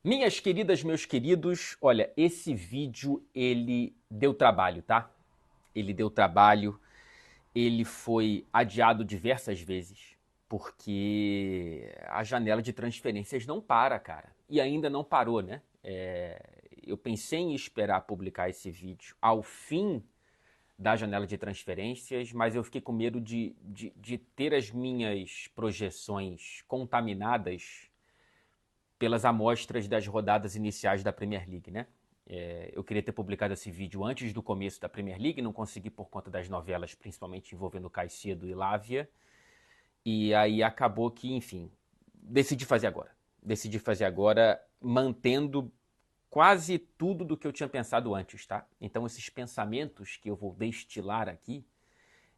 Minhas queridas, meus queridos, olha, esse vídeo ele deu trabalho, tá? Ele deu trabalho, ele foi adiado diversas vezes, porque a janela de transferências não para, cara. E ainda não parou, né? Eu pensei em esperar publicar esse vídeo ao fim da janela de transferências, mas eu fiquei com medo de ter as minhas projeções contaminadas pelas amostras das rodadas iniciais da Premier League, né? Eu queria ter publicado esse vídeo antes do começo da Premier League, não consegui por conta das novelas, principalmente envolvendo Caicedo e Lávia. E aí acabou que, enfim, decidi fazer agora. Decidi fazer agora, mantendo quase tudo do que eu tinha pensado antes, tá? Então esses pensamentos que eu vou destilar aqui,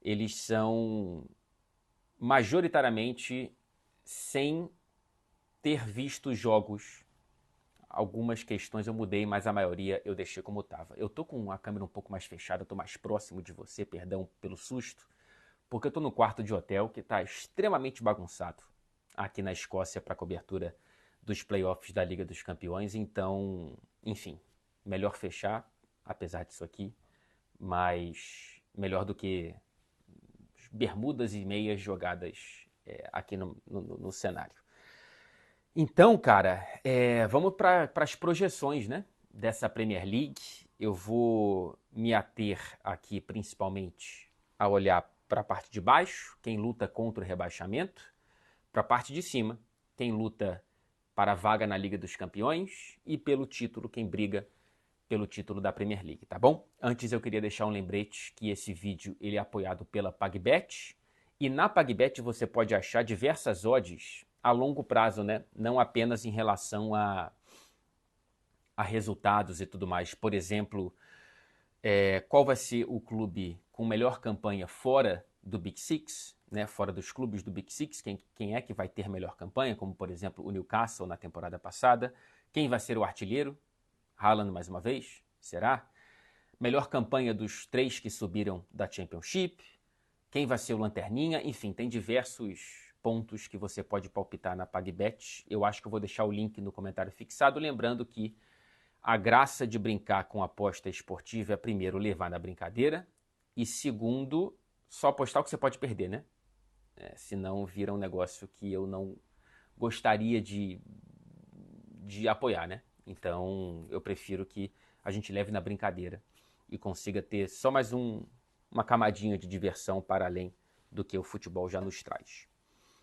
eles são majoritariamente sem ter visto jogos. Algumas questões eu mudei, mas a maioria eu deixei como estava. Eu tô com a câmera um pouco mais fechada, tô mais próximo de você, perdão pelo susto, porque eu tô no quarto de hotel que tá extremamente bagunçado aqui na Escócia para cobertura dos playoffs da Liga dos Campeões, então, enfim, melhor fechar, apesar disso aqui, mas melhor do que bermudas e meias jogadas aqui no cenário. Então, cara, vamos para as projeções, né, dessa Premier League. Eu vou me ater aqui principalmente a olhar para a parte de baixo, quem luta contra o rebaixamento, para a parte de cima, quem luta para a vaga na Liga dos Campeões e pelo título, quem briga pelo título da Premier League, tá bom? Antes eu queria deixar um lembrete que esse vídeo ele é apoiado pela PagBet e na PagBet você pode achar diversas odds a longo prazo, né? Não apenas em relação a resultados e tudo mais. Por exemplo, qual vai ser o clube com melhor campanha fora do Big Six, né? Fora dos clubes do Big Six, quem é que vai ter melhor campanha, como por exemplo o Newcastle na temporada passada, quem vai ser o artilheiro, Haaland mais uma vez, será? Melhor campanha dos três que subiram da Championship, quem vai ser o Lanterninha, enfim, tem diversos pontos que você pode palpitar na PagBet. Eu acho que eu vou deixar o link no comentário fixado, lembrando que a graça de brincar com aposta esportiva é, primeiro, levar na brincadeira e, segundo, só apostar o que você pode perder, né? Senão vira um negócio que eu não gostaria de apoiar, né? Então eu prefiro que a gente leve na brincadeira e consiga ter só mais uma camadinha de diversão para além do que o futebol já nos traz.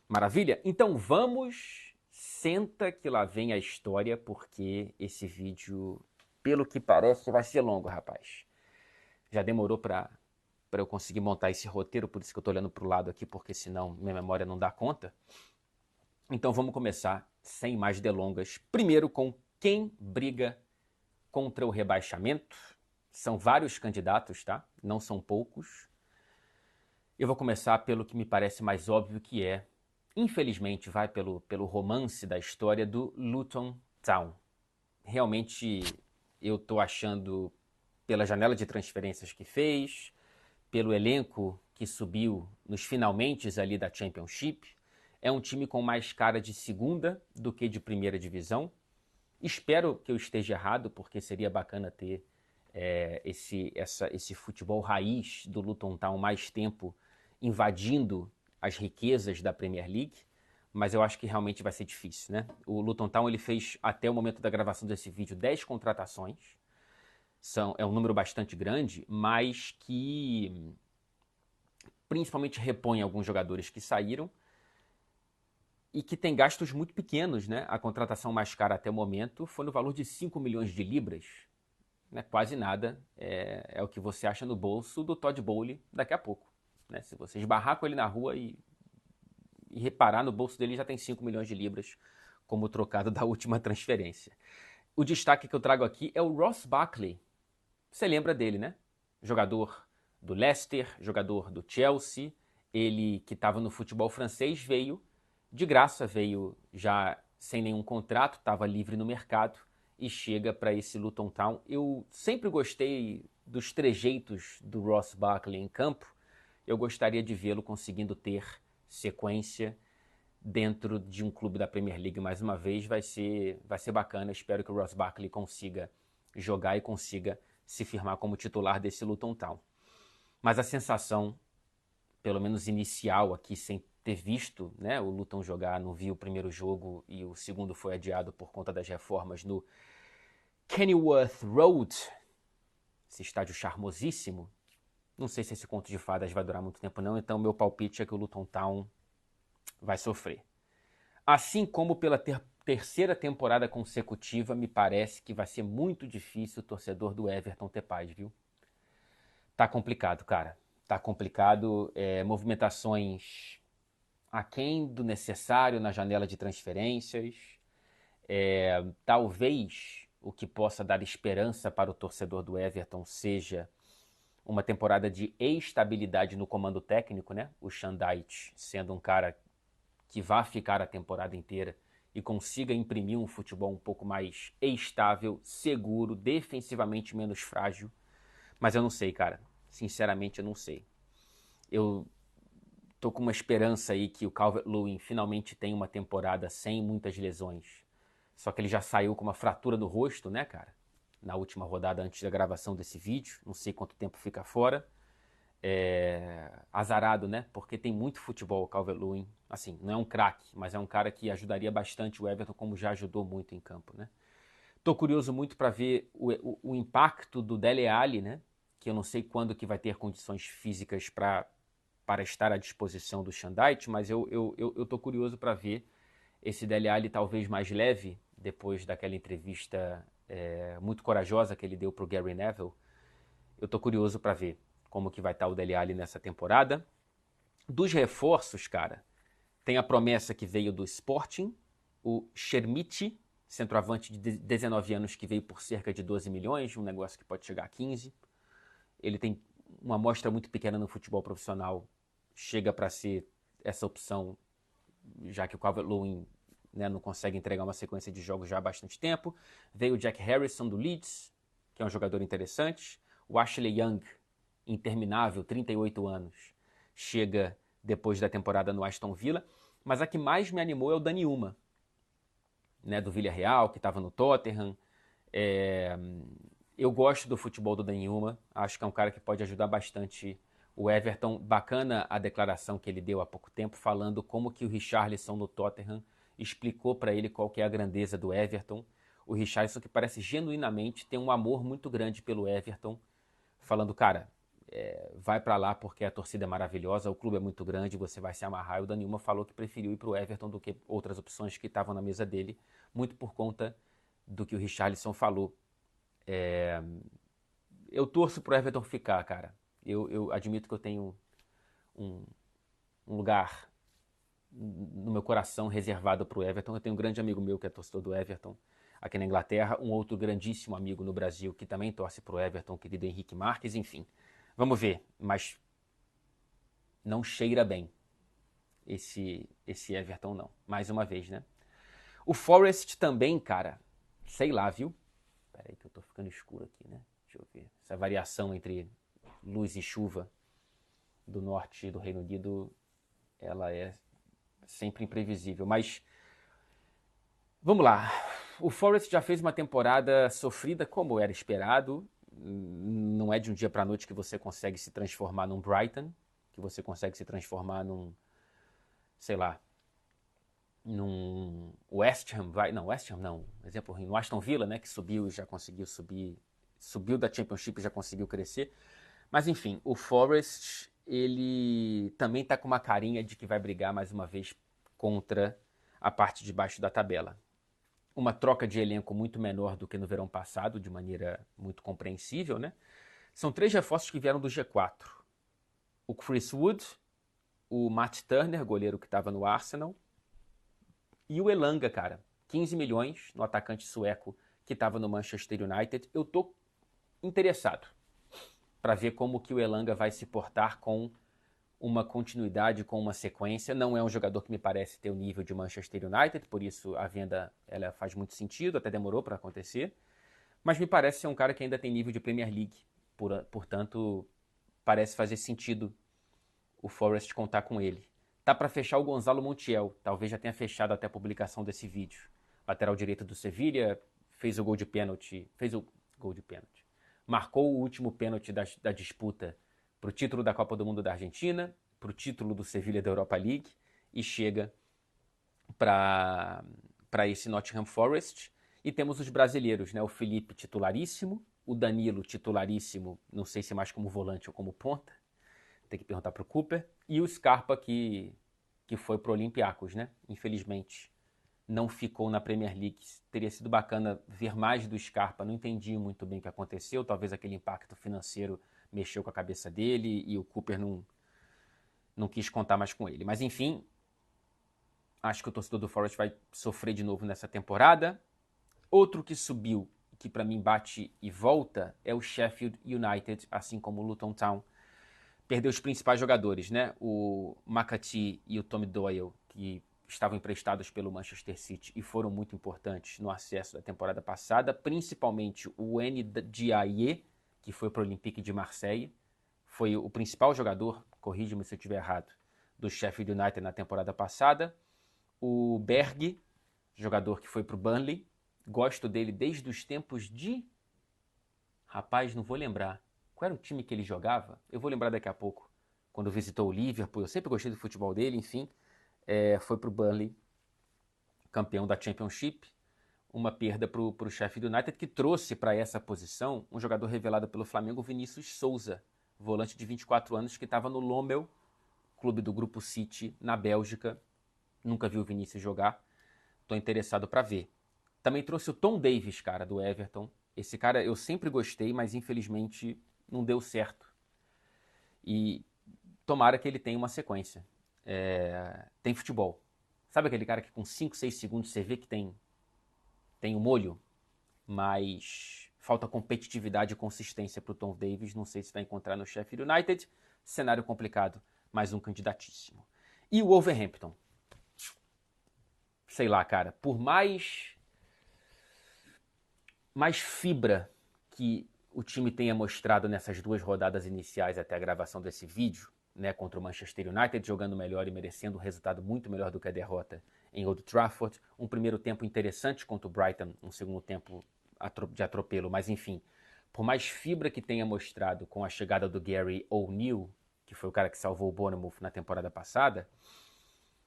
Maravilha? Então vamos, senta que lá vem a história, porque esse vídeo, pelo que parece, vai ser longo, rapaz. Já demorou para eu conseguir montar esse roteiro, por isso que eu estou olhando para o lado aqui, porque senão minha memória não dá conta. Então vamos começar sem mais delongas. Primeiro com quem briga contra o rebaixamento. São vários candidatos, tá? Não são poucos. Eu vou começar pelo que me parece mais óbvio, que é, infelizmente, vai pelo romance da história do Luton Town. Realmente eu tô achando, pela janela de transferências que fez, pelo elenco que subiu nos finalmente ali da Championship, é um time com mais cara de segunda do que de primeira divisão. Espero que eu esteja errado, porque seria bacana ter esse futebol raiz do Luton Town mais tempo invadindo as riquezas da Premier League, mas eu acho que realmente vai ser difícil, né? O Luton Town ele fez, até o momento da gravação desse vídeo, 10 contratações. É um número bastante grande, mas que principalmente repõe alguns jogadores que saíram e que tem gastos muito pequenos, né? A contratação mais cara até o momento foi no valor de 5 milhões de libras, né? Quase nada, é o que você acha no bolso do Todd Bowley daqui a pouco, né? Se você esbarrar com ele na rua e reparar, no bolso dele já tem 5 milhões de libras como trocado da última transferência. O destaque que eu trago aqui é o Ross Barkley. Você lembra dele, né? Jogador do Leicester, jogador do Chelsea, ele que estava no futebol francês veio de graça, veio já sem nenhum contrato, estava livre no mercado e chega para esse Luton Town. Eu sempre gostei dos trejeitos do Ross Barkley em campo. Eu gostaria de vê-lo conseguindo ter sequência dentro de um clube da Premier League mais uma vez vai ser bacana. Espero que o Ross Barkley consiga jogar e consiga se firmar como titular desse Luton Town. Mas a sensação, pelo menos inicial aqui, sem ter visto, né, o Luton jogar, não vi o primeiro jogo e o segundo foi adiado por conta das reformas no Kenilworth Road, esse estádio charmosíssimo. Não sei se esse conto de fadas vai durar muito tempo não, então meu palpite é que o Luton Town vai sofrer. Assim como pela terceira temporada consecutiva, me parece que vai ser muito difícil o torcedor do Everton ter paz, viu? Tá complicado, cara. Tá complicado. Movimentações aquém do necessário na janela de transferências. Talvez o que possa dar esperança para o torcedor do Everton seja uma temporada de estabilidade no comando técnico, né? O Shandait sendo um cara que vá ficar a temporada inteira e consiga imprimir um futebol um pouco mais estável, seguro, defensivamente menos frágil. Mas eu não sei, cara. Sinceramente, eu não sei. Eu tô com uma esperança aí que o Calvert-Lewin finalmente tenha uma temporada sem muitas lesões. Só que ele já saiu com uma fratura no rosto, né, cara? Na última rodada antes da gravação desse vídeo. Não sei quanto tempo fica fora. Azarado, né? Porque tem muito futebol o Calvert-Lewin. Assim, não é um craque, mas é um cara que ajudaria bastante o Everton, como já ajudou muito em campo, né? Tô curioso muito para ver o impacto do Dele Alli, né? Que eu não sei quando que vai ter condições físicas para estar à disposição do Shandait, mas eu tô curioso para ver esse Dele Alli talvez mais leve, depois daquela entrevista muito corajosa que ele deu para o Gary Neville. Eu tô curioso para ver como que vai estar o Dele Alli nessa temporada. Dos reforços, cara, tem a promessa que veio do Sporting, o Chermiti, centroavante de 19 anos que veio por cerca de 12 milhões, um negócio que pode chegar a 15. Ele tem uma amostra muito pequena no futebol profissional, chega para ser essa opção, já que o Calvert-Lewin, né, não consegue entregar uma sequência de jogos já há bastante tempo. Veio o Jack Harrison do Leeds, que é um jogador interessante. O Ashley Young, interminável, 38 anos, chega depois da temporada no Aston Villa. Mas a que mais me animou é o Dani Uma, né, do Villarreal, que estava no Tottenham. Eu gosto do futebol do Dani Uma, acho que é um cara que pode ajudar bastante o Everton. Bacana a declaração que ele deu há pouco tempo, falando como que o Richarlison no Tottenham explicou para ele qual que é a grandeza do Everton. O Richarlison, que parece genuinamente ter um amor muito grande pelo Everton, falando, cara, vai para lá porque a torcida é maravilhosa, o clube é muito grande, você vai se amarrar. E o Dani Uma falou que preferiu ir para o Everton do que outras opções que estavam na mesa dele, muito por conta do que o Richarlison falou. Eu torço pro Everton ficar, cara. Eu admito que eu tenho um lugar no meu coração reservado pro Everton. Eu tenho um grande amigo meu que é torcedor do Everton aqui na Inglaterra, um outro grandíssimo amigo no Brasil que também torce pro Everton, querido Henrique Marques, enfim. Vamos ver, mas não cheira bem esse Everton não. Mais uma vez, né? O Forest também, cara, sei lá, viu? Peraí que eu tô ficando escuro aqui, né? Deixa eu ver. Essa variação entre luz e chuva do norte do Reino Unido, ela é sempre imprevisível. Mas vamos lá. O Forest já fez uma temporada sofrida como era esperado. Não é de um dia para a noite que você consegue se transformar num Brighton, que você consegue se transformar num, sei lá, num West Ham, West Ham não, exemplo ruim, no Aston Villa, né, que subiu e já conseguiu subir, subiu da Championship e já conseguiu crescer. Mas enfim, o Forest, ele também tá com uma carinha de que vai brigar mais uma vez contra a parte de baixo da tabela. Uma troca de elenco muito menor do que no verão passado, de maneira muito compreensível, né? São 3 reforços que vieram do G4. O Chris Wood, o Matt Turner, goleiro que estava no Arsenal, e o Elanga, cara. 15 milhões no atacante sueco que estava no Manchester United. Eu tô interessado para ver como que o Elanga vai se portar com uma continuidade, com uma sequência. Não é um jogador que me parece ter o nível de Manchester United, por isso a venda ela faz muito sentido, até demorou para acontecer. Mas me parece ser um cara que ainda tem nível de Premier League. Portanto, parece fazer sentido o Forest contar com ele. Tá para fechar o Gonzalo Montiel, talvez já tenha fechado até a publicação desse vídeo. Lateral direito do Sevilha, fez o gol de pênalti, marcou o último pênalti da disputa para o título da Copa do Mundo da Argentina, para o título do Sevilha da Europa League e chega para esse Nottingham Forest. E temos os brasileiros, né? O Felipe titularíssimo, o Danilo titularíssimo, não sei se mais como volante ou como ponta, tem que perguntar para o Cooper, e o Scarpa que foi para o Olympiacos, né? Infelizmente não ficou na Premier League. Teria sido bacana ver mais do Scarpa, não entendi muito bem o que aconteceu, talvez aquele impacto financeiro mexeu com a cabeça dele e o Cooper não quis contar mais com ele. Mas enfim, acho que o torcedor do Forest vai sofrer de novo nessa temporada. Outro que subiu, que para mim bate e volta, é o Sheffield United, assim como o Luton Town. Perdeu os principais jogadores, né? O McAtee e o Tommy Doyle, que estavam emprestados pelo Manchester City e foram muito importantes no acesso da temporada passada, principalmente o Ndiaye, que foi para o Olympique de Marseille, foi o principal jogador, corrija-me se eu estiver errado, do Sheffield United na temporada passada. O Berg, jogador que foi para o Burnley, gosto dele desde os tempos de... Rapaz, não vou lembrar. Qual era o time que ele jogava? Eu vou lembrar daqui a pouco. Quando visitou o Liverpool, eu sempre gostei do futebol dele, enfim. Foi para o Burnley, campeão da Championship. Uma perda para o Sheffield United, que trouxe para essa posição um jogador revelado pelo Flamengo, Vinícius Souza, volante de 24 anos, que estava no Lommel, clube do Grupo City, na Bélgica. Nunca vi o Vinícius jogar. Estou interessado para ver. Também trouxe o Tom Davies, cara, do Everton. Esse cara eu sempre gostei, mas infelizmente não deu certo. E tomara que ele tenha uma sequência. Tem futebol. Sabe aquele cara que com 5, 6 segundos você vê que tem um molho, mas falta competitividade e consistência para o Tom Davies. Não sei se vai encontrar no Sheffield United. Cenário complicado, mais um candidatíssimo. E o Wolverhampton. Sei lá, cara, por mais fibra que o time tenha mostrado nessas 2 rodadas iniciais até a gravação desse vídeo, né, contra o Manchester United, jogando melhor e merecendo um resultado muito melhor do que a derrota em Old Trafford. Um primeiro tempo interessante contra o Brighton, um segundo tempo de atropelo, mas enfim, por mais fibra que tenha mostrado com a chegada do Gary O'Neill, que foi o cara que salvou o Bournemouth na temporada passada,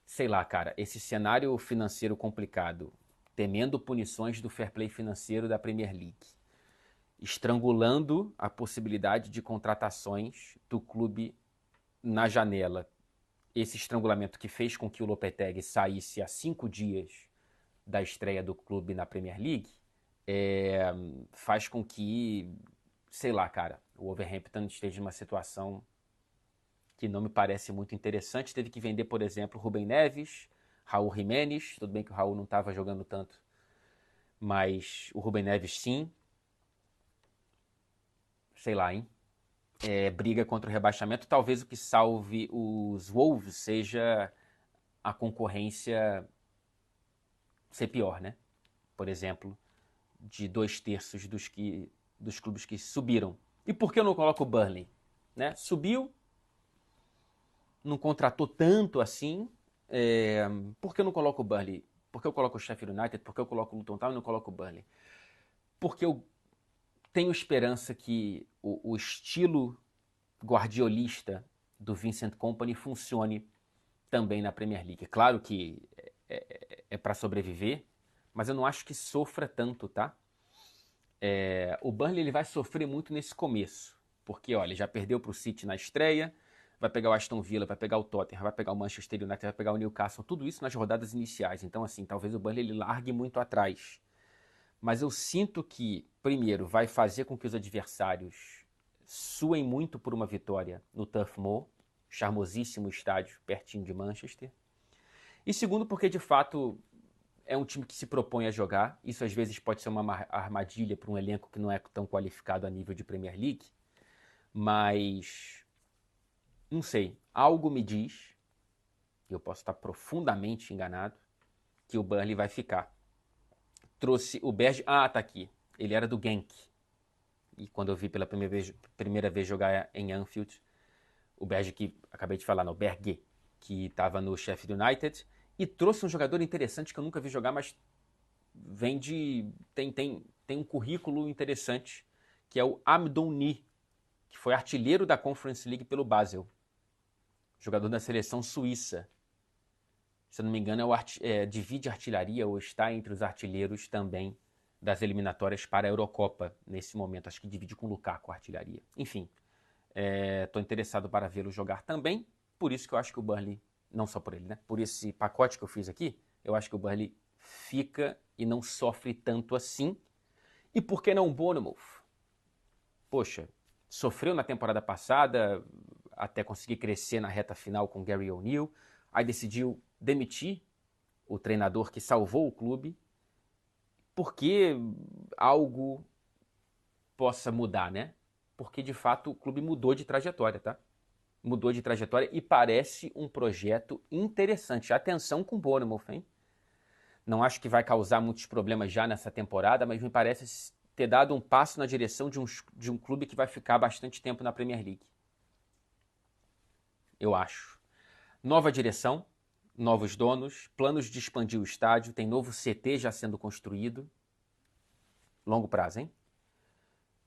sei lá, cara, esse cenário financeiro complicado, temendo punições do fair play financeiro da Premier League, estrangulando a possibilidade de contratações do clube na janela. Esse estrangulamento que fez com que o Lopetegui saísse há 5 dias da estreia do clube na Premier League, faz com que, sei lá, cara, o Wolverhampton esteja numa situação que não me parece muito interessante. Teve que vender, por exemplo, Rubem Neves, Raul Jiménez. Tudo bem que o Raul não estava jogando tanto, mas o Rubem Neves sim. Sei lá, hein? Briga contra o rebaixamento. Talvez o que salve os Wolves seja a concorrência ser pior, né? Por exemplo, de 2/3 dos clubes que subiram. E por que eu não coloco o Burnley? Né? Subiu, não contratou tanto assim. Por que eu não coloco o Burnley? Por que eu coloco o Sheffield United? Por que eu coloco o Luton Town e não coloco o Burnley? Porque eu tenho esperança que o estilo guardiolista do Vincent Kompany funcione também na Premier League. Claro que é para sobreviver, mas eu não acho que sofra tanto, tá? O Burnley ele vai sofrer muito nesse começo, porque olha, já perdeu para o City na estreia, vai pegar o Aston Villa, vai pegar o Tottenham, vai pegar o Manchester United, vai pegar o Newcastle, tudo isso nas rodadas iniciais. Então, assim, talvez o Burnley ele largue muito atrás. Mas eu sinto que, primeiro, vai fazer com que os adversários suem muito por uma vitória no Turf Moor, charmosíssimo estádio pertinho de Manchester. E segundo, porque de fato é um time que se propõe a jogar. Isso às vezes pode ser uma armadilha para um elenco que não é tão qualificado a nível de Premier League. Mas, não sei, algo me diz, e eu posso estar profundamente enganado, que o Burnley vai ficar. Trouxe o Berge... tá aqui. Ele era do Genk. E quando eu vi pela primeira vez jogar em Anfield, o Berge que acabei de falar, não, o Berge, que estava no Sheffield United, e trouxe um jogador interessante que eu nunca vi jogar, mas vem de... tem um currículo interessante, que é o Amdouni, que foi artilheiro da Conference League pelo Basel. Jogador da seleção suíça. Se eu não me engano, divide artilharia ou está entre os artilheiros também das eliminatórias para a Eurocopa nesse momento. Acho que divide com o Lukaku a artilharia. Enfim, estou interessado para vê-lo jogar também. Por isso que eu acho que o Burnley, não só por ele, né? Por esse pacote que eu fiz aqui, eu acho que o Burnley fica e não sofre tanto assim. E por que não o Bournemouth? Poxa, sofreu na temporada passada, até conseguir crescer na reta final com Gary O'Neill. Aí decidiu demitir o treinador que salvou o clube, porque algo possa mudar, né? Porque de fato o clube mudou de trajetória, tá? Mudou de trajetória e parece um projeto interessante. Atenção com o Bournemouth, hein? Não acho que vai causar muitos problemas já nessa temporada, mas me parece ter dado um passo na direção de um clube que vai ficar bastante tempo na Premier League. Eu acho. Nova direção, novos donos, planos de expandir o estádio, tem novo CT já sendo construído. Longo prazo, hein?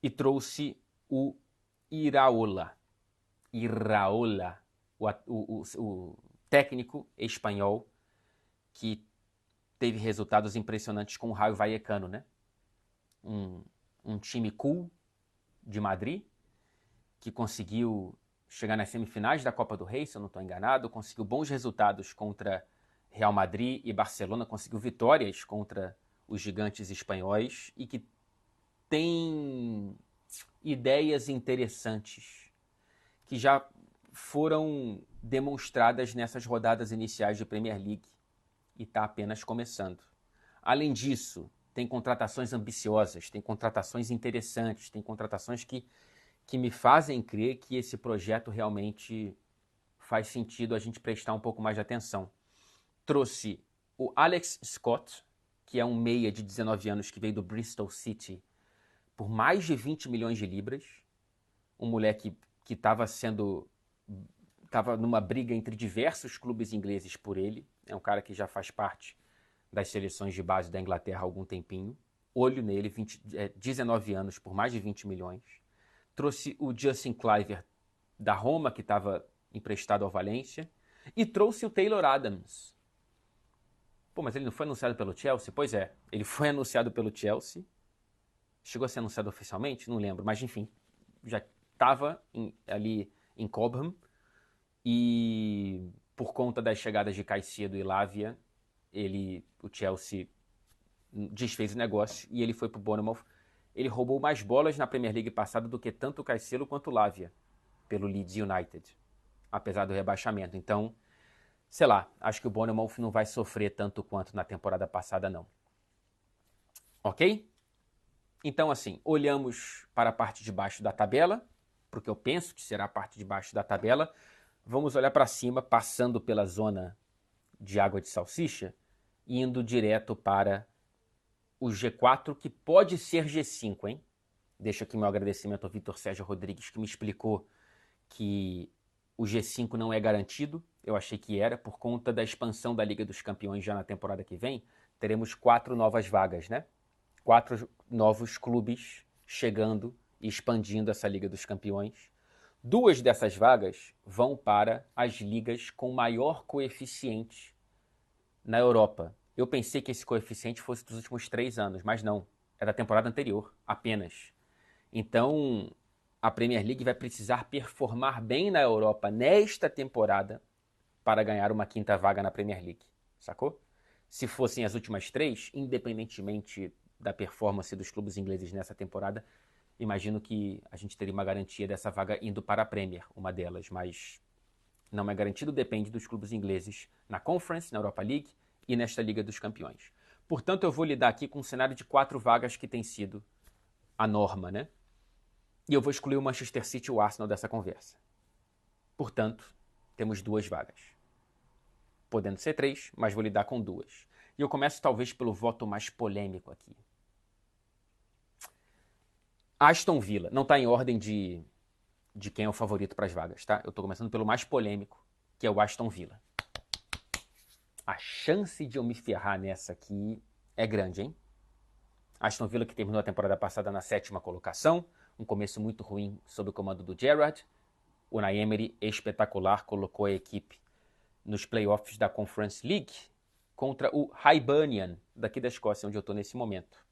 E trouxe o Iraola, o técnico espanhol que teve resultados impressionantes com o Rayo Vallecano, né? Um time cool de Madrid que conseguiu chegar nas semifinais da Copa do Rei, se eu não estou enganado, conseguiu bons resultados contra Real Madrid e Barcelona, conseguiu vitórias contra os gigantes espanhóis e que tem ideias interessantes que já foram demonstradas nessas rodadas iniciais de Premier League e está apenas começando. Além disso, tem contratações ambiciosas, tem contratações interessantes, tem contratações que me fazem crer que esse projeto realmente faz sentido a gente prestar um pouco mais de atenção. Trouxe o Alex Scott, que é um meia de 19 anos que veio do Bristol City por mais de 20 milhões de libras. Um moleque que estava numa briga entre diversos clubes ingleses por ele. É um cara que já faz parte das seleções de base da Inglaterra há algum tempinho. Olho nele, 19 anos por mais de 20 milhões. Trouxe o Justin Kluivert da Roma, que estava emprestado ao Valência. E trouxe o Taylor Adams. Pô, mas ele não foi anunciado pelo Chelsea? Pois é, ele foi anunciado pelo Chelsea. Chegou a ser anunciado oficialmente? Não lembro, mas enfim, já estava ali em Cobham. E por conta das chegadas de Caicedo e Lavia, o Chelsea desfez o negócio e ele foi para o Bournemouth. Ele roubou mais bolas na Premier League passada do que tanto o Caicedo quanto o Lavia, pelo Leeds United, apesar do rebaixamento. Então, sei lá, acho que o Bournemouth não vai sofrer tanto quanto na temporada passada, não. Ok? Então, assim, olhamos para a parte de baixo da tabela, porque eu penso que será a parte de baixo da tabela. Vamos olhar para cima, passando pela zona de água de salsicha, e indo direto para o G4, que pode ser G5, hein? Deixo aqui meu agradecimento ao Vitor Sérgio Rodrigues, que me explicou que o G5 não é garantido. Eu achei que era, por conta da expansão da Liga dos Campeões já na temporada que vem. Teremos 4 novas vagas, né? 4 novos clubes chegando e expandindo essa Liga dos Campeões. 2 dessas vagas vão para as ligas com maior coeficiente na Europa. Eu pensei que esse coeficiente fosse dos últimos 3 anos, mas não. É da temporada anterior, apenas. Então, a Premier League vai precisar performar bem na Europa nesta temporada para ganhar uma 5ª vaga na Premier League, sacou? Se fossem as últimas 3, independentemente da performance dos clubes ingleses nessa temporada, imagino que a gente teria uma garantia dessa vaga indo para a Premier, uma delas, mas não é garantido, depende dos clubes ingleses na Conference, na Europa League e nesta Liga dos Campeões. Portanto, eu vou lidar aqui com um cenário de 4 vagas que tem sido a norma, né? E eu vou excluir o Manchester City e o Arsenal dessa conversa. Portanto, temos 2 vagas. Podendo ser 3, mas vou lidar com 2. E eu começo talvez pelo voto mais polêmico aqui. Aston Villa. Não está em ordem de quem é o favorito para as vagas, tá? Eu estou começando pelo mais polêmico, que é o Aston Villa. A chance de eu me ferrar nessa aqui é grande, hein? Aston Villa que terminou a temporada passada na 7ª colocação, um começo muito ruim sob o comando do Gerrard. O Unai Emery, espetacular, colocou a equipe nos playoffs da Conference League contra o Hibernian, daqui da Escócia, onde eu estou nesse momento.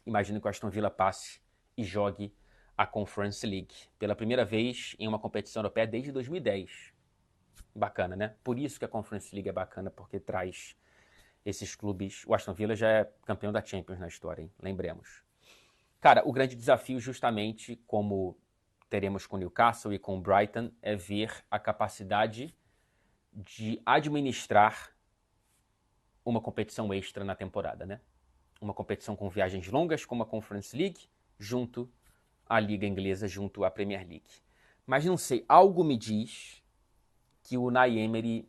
Imagino que o Aston Villa passe e jogue a Conference League pela primeira vez em uma competição europeia desde 2010. Bacana, né? Por isso que a Conference League é bacana, porque traz esses clubes. O Aston Villa já é campeão da Champions na história, hein? Lembremos. Cara, o grande desafio, justamente como teremos com o Newcastle e com o Brighton, é ver a capacidade de administrar uma competição extra na temporada, né? Uma competição com viagens longas, como a Conference League, junto à Liga Inglesa, junto à Premier League. Mas não sei, algo me diz que o Unai Emery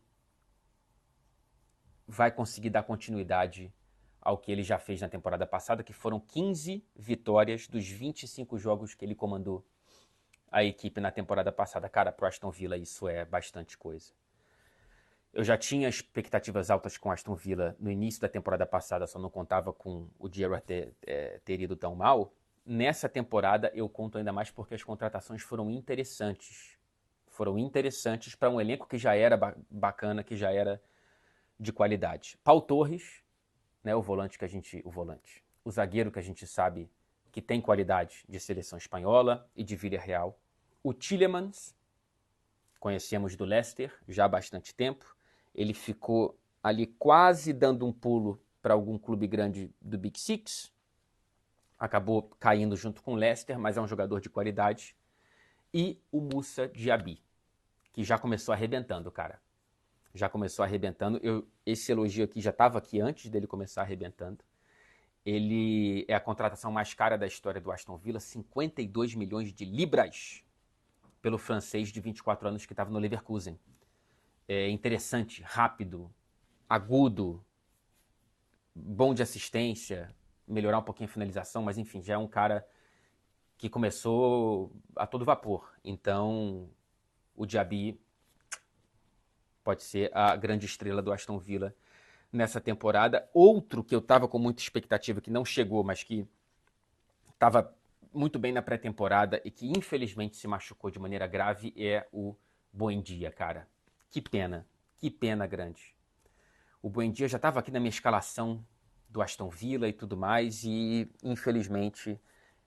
vai conseguir dar continuidade ao que ele já fez na temporada passada, que foram 15 vitórias dos 25 jogos que ele comandou a equipe na temporada passada. Cara, pro Aston Villa isso é bastante coisa. Eu já tinha expectativas altas com Aston Villa no início da temporada passada, só não contava com o Gerrard ter ido tão mal. Nessa temporada eu conto ainda mais porque as contratações foram interessantes. Foram interessantes para um elenco que já era bacana, que já era de qualidade. Pau Torres, né, o zagueiro que a gente sabe que tem qualidade de seleção espanhola e de Villarreal. O Tielemans, conhecemos do Leicester já há bastante tempo. Ele ficou ali quase dando um pulo para algum clube grande do Big Six. Acabou caindo junto com o Leicester, mas é um jogador de qualidade. E o Moussa Diaby, que já começou arrebentando, cara. Já começou arrebentando. Esse elogio aqui já estava aqui antes dele começar arrebentando. Ele é a contratação mais cara da história do Aston Villa, 52 milhões de libras pelo francês de 24 anos que estava no Leverkusen. É interessante, rápido, agudo, bom de assistência, melhorar um pouquinho a finalização, mas enfim, já é um cara que começou a todo vapor. Então, o Diaby pode ser a grande estrela do Aston Villa nessa temporada. Outro que eu estava com muita expectativa, que não chegou, mas que estava muito bem na pré-temporada e que infelizmente se machucou de maneira grave, é o Buendia, cara. Que pena grande. O Buendia já estava aqui na minha escalação do Aston Villa e tudo mais, e infelizmente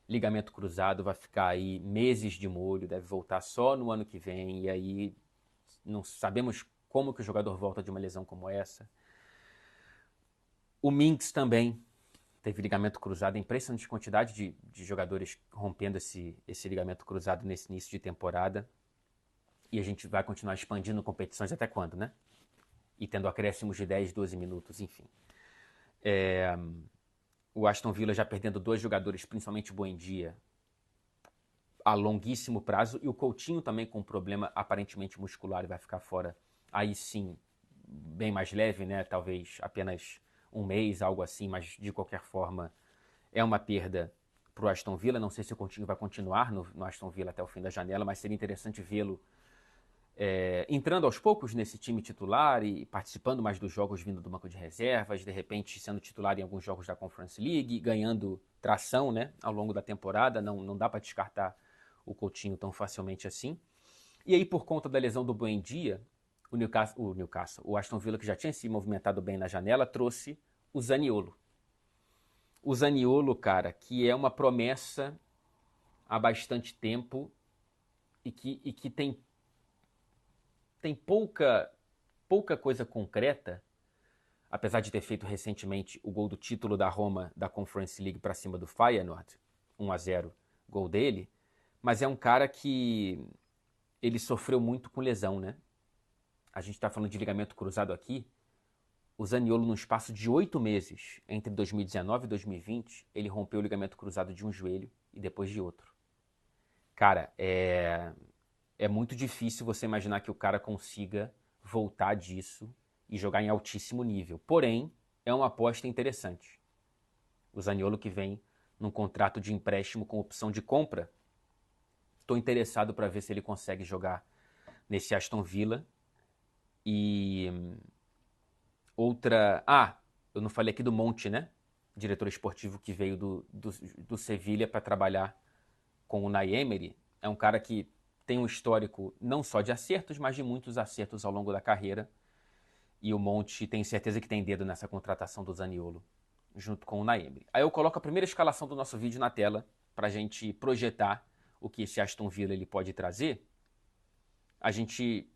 ligamento cruzado, vai ficar aí meses de molho, deve voltar só no ano que vem, e aí não sabemos como que o jogador volta de uma lesão como essa. O Minks também teve ligamento cruzado, impressionante quantidade de jogadores rompendo esse ligamento cruzado nesse início de temporada. E a gente vai continuar expandindo competições até quando, né? E tendo acréscimos de 10, 12 minutos, enfim. O Aston Villa já perdendo 2 jogadores, principalmente o Buendia, a longuíssimo prazo. E o Coutinho também com um problema aparentemente muscular e vai ficar fora. Aí sim, bem mais leve, né? Talvez apenas um mês, algo assim, mas de qualquer forma é uma perda para o Aston Villa. Não sei se o Coutinho vai continuar no Aston Villa até o fim da janela, mas seria interessante vê-lo entrando aos poucos nesse time titular e participando mais dos jogos vindo do banco de reservas, de repente sendo titular em alguns jogos da Conference League, ganhando tração, né, ao longo da temporada. Não dá para descartar o Coutinho tão facilmente assim. E aí, por conta da lesão do Buendia, o Aston Villa, que já tinha se movimentado bem na janela, trouxe o Zaniolo. O Zaniolo, cara, que é uma promessa há bastante tempo e que tem pouca coisa concreta, apesar de ter feito recentemente o gol do título da Roma da Conference League para cima do Feyenoord, 1-0, gol dele, mas é um cara que ele sofreu muito com lesão, né? A gente está falando de ligamento cruzado aqui. O Zaniolo, no espaço de 8 meses, entre 2019 e 2020, ele rompeu o ligamento cruzado de um joelho e depois de outro. Cara, é muito difícil você imaginar que o cara consiga voltar disso e jogar em altíssimo nível. Porém, é uma aposta interessante. O Zaniolo que vem num contrato de empréstimo com opção de compra. Estou interessado para ver se ele consegue jogar nesse Aston Villa. E Outra... eu não falei aqui do Monte, né? Diretor esportivo que veio do Sevilha para trabalhar com o Unai Emery. É um cara que tem um histórico não só de acertos, mas de muitos acertos ao longo da carreira. E o Monte tem certeza que tem dedo nessa contratação do Zaniolo, junto com o Unai Emery. Aí eu coloco a primeira escalação do nosso vídeo na tela, para a gente projetar o que esse Aston Villa ele pode trazer. A gente...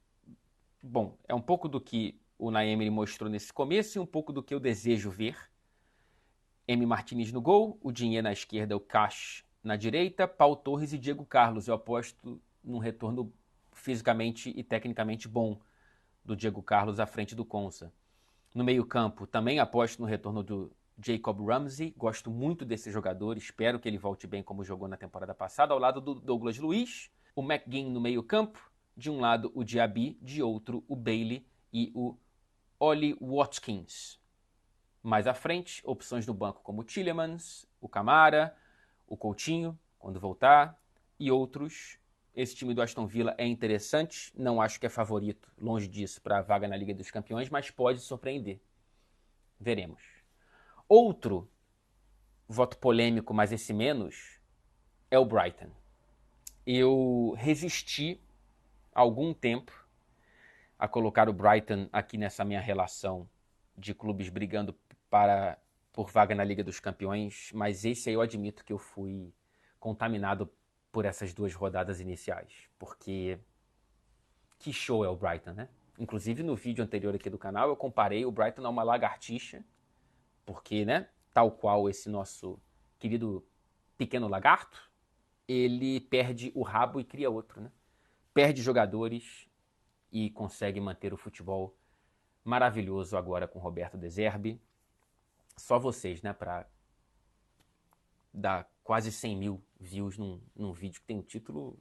Bom, é um pouco do que o Unai Emery mostrou nesse começo e um pouco do que eu desejo ver. Emi Martinez no gol, o Digne na esquerda, o Cash na direita, Pau Torres e Diego Carlos. Eu aposto num retorno fisicamente e tecnicamente bom do Diego Carlos à frente do Konsa. No meio-campo, também aposto no retorno do Jacob Ramsey. Gosto muito desse jogador, espero que ele volte bem como jogou na temporada passada, ao lado do Douglas Luiz. O McGinn no meio-campo, de um lado o Diaby, de outro o Bailey e o Ollie Watkins. Mais à frente, opções no banco como o Tielemans, o Camara, o Coutinho, quando voltar, e outros. Esse time do Aston Villa é interessante, não acho que é favorito, longe disso, para a vaga na Liga dos Campeões, mas pode surpreender. Veremos. Outro voto polêmico, mas esse menos, é o Brighton. Eu resisti algum tempo a colocar o Brighton aqui nessa minha relação de clubes brigando por vaga na Liga dos Campeões, mas esse aí eu admito que eu fui contaminado por essas duas rodadas iniciais, porque que show é o Brighton, né? Inclusive no vídeo anterior aqui do canal eu comparei o Brighton a uma lagartixa, porque, né, tal qual esse nosso querido pequeno lagarto, ele perde o rabo e cria outro, né? Perde jogadores e consegue manter o futebol maravilhoso agora com Roberto De Zerbi. Só vocês, né, para dar quase 100 mil views num vídeo que tem um título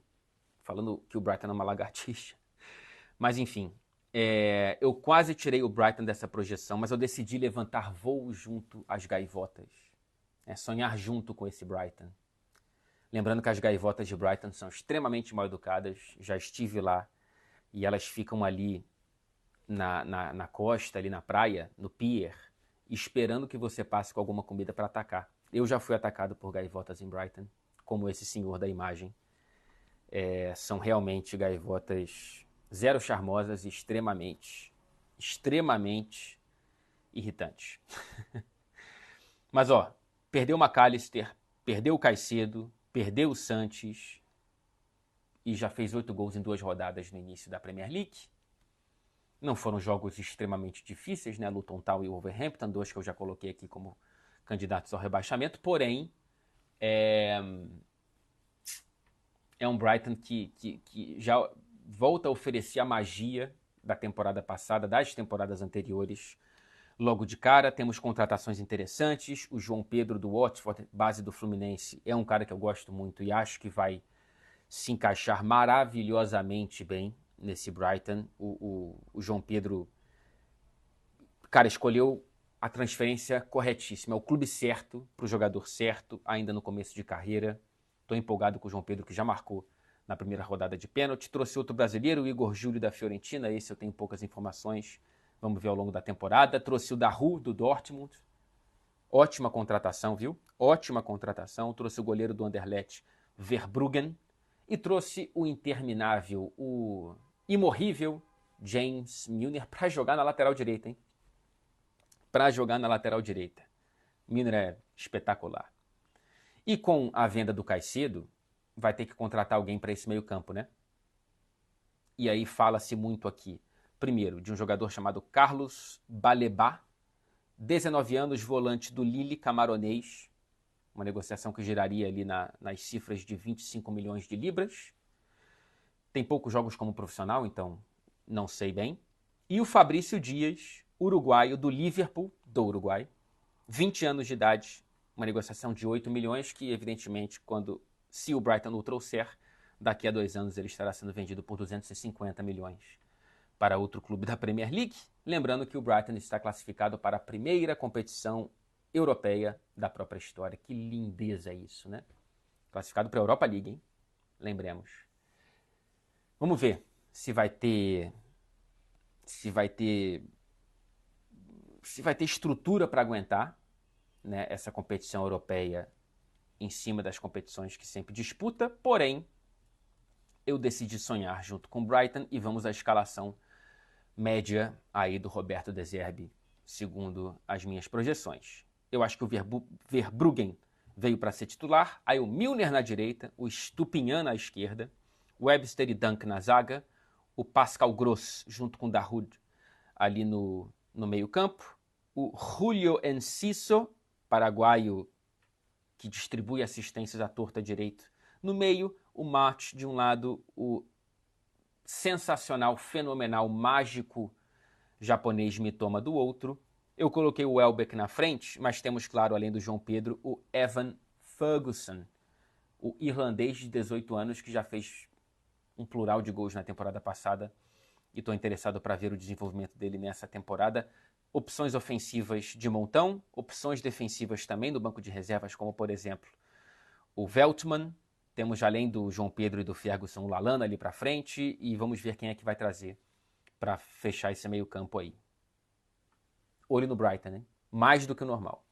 falando que o Brighton é uma lagartixa. Mas enfim, eu quase tirei o Brighton dessa projeção, mas eu decidi levantar voo junto às gaivotas. Sonhar junto com esse Brighton. Lembrando que as gaivotas de Brighton são extremamente mal educadas, já estive lá, e elas ficam ali na costa, ali na praia, no pier, esperando que você passe com alguma comida para atacar. Eu já fui atacado por gaivotas em Brighton, como esse senhor da imagem. São realmente gaivotas zero charmosas e extremamente irritantes. Mas ó, perdeu o McAllister, perdeu o Caicedo, perdeu o Sanches e já fez 8 gols em 2 rodadas no início da Premier League. Não foram jogos extremamente difíceis, né? Luton Town e Wolverhampton, 2 que eu já coloquei aqui como candidatos ao rebaixamento, porém é um Brighton que já volta a oferecer a magia da temporada passada, das temporadas anteriores. Logo de cara, temos contratações interessantes. O João Pedro do Watford, base do Fluminense, é um cara que eu gosto muito e acho que vai se encaixar maravilhosamente bem nesse Brighton. O João Pedro, cara, escolheu a transferência corretíssima. É o clube certo, para o jogador certo, ainda no começo de carreira. Estou empolgado com o João Pedro, que já marcou na primeira rodada de pênalti. Trouxe outro brasileiro, o Igor Júlio da Fiorentina. Esse eu tenho poucas informações. Vamos ver ao longo da temporada. Trouxe o Daru do Dortmund. Ótima contratação, viu? Ótima contratação. Trouxe o goleiro do Anderlecht, Verbruggen. E trouxe o interminável, o imorrível James Milner para jogar na lateral direita, hein? Para jogar na lateral direita. Milner é espetacular. E com a venda do Caicedo, vai ter que contratar alguém para esse meio campo, né? E aí fala-se muito aqui, primeiro, de um jogador chamado Carlos Baleba, 19 anos, volante do Lille camaronês, uma negociação que giraria ali nas cifras de 25 milhões de libras. Tem poucos jogos como profissional, então não sei bem. E o Fabrício Dias, uruguaio do Liverpool, do Uruguai, 20 anos de idade, uma negociação de 8 milhões que, evidentemente, se o Brighton o trouxer, daqui a 2 anos ele estará sendo vendido por 250 milhões para outro clube da Premier League. Lembrando que o Brighton está classificado para a primeira competição europeia da própria história. Que lindeza isso, né? Classificado para a Europa League, hein? Lembremos. Vamos ver se vai ter se vai ter estrutura para aguentar, né, essa competição europeia em cima das competições que sempre disputa, porém, eu decidi sonhar junto com o Brighton e vamos à escalação média aí do Roberto De Zerbi, segundo as minhas projeções. Eu acho que o Verbruggen veio para ser titular, aí o Milner na direita, o Stupinhan na esquerda, o Webster e Dunk na zaga, o Pascal Gross junto com o Dahoud ali no meio campo, o Julio Enciso, paraguaio que distribui assistências à torta direito no meio, o March de um lado, o sensacional, fenomenal, mágico japonês Mitoma do outro. Eu coloquei o Welbeck na frente, mas temos, claro, além do João Pedro, o Evan Ferguson, o irlandês de 18 anos que já fez um plural de gols na temporada passada e estou interessado para ver o desenvolvimento dele nessa temporada. Opções ofensivas de montão, opções defensivas também no banco de reservas, como por exemplo o Veltman. Temos além do João Pedro e do Ferguson o Lallana ali para frente e vamos ver quem é que vai trazer para fechar esse meio campo aí. Olho no Brighton, né? Mais do que o normal.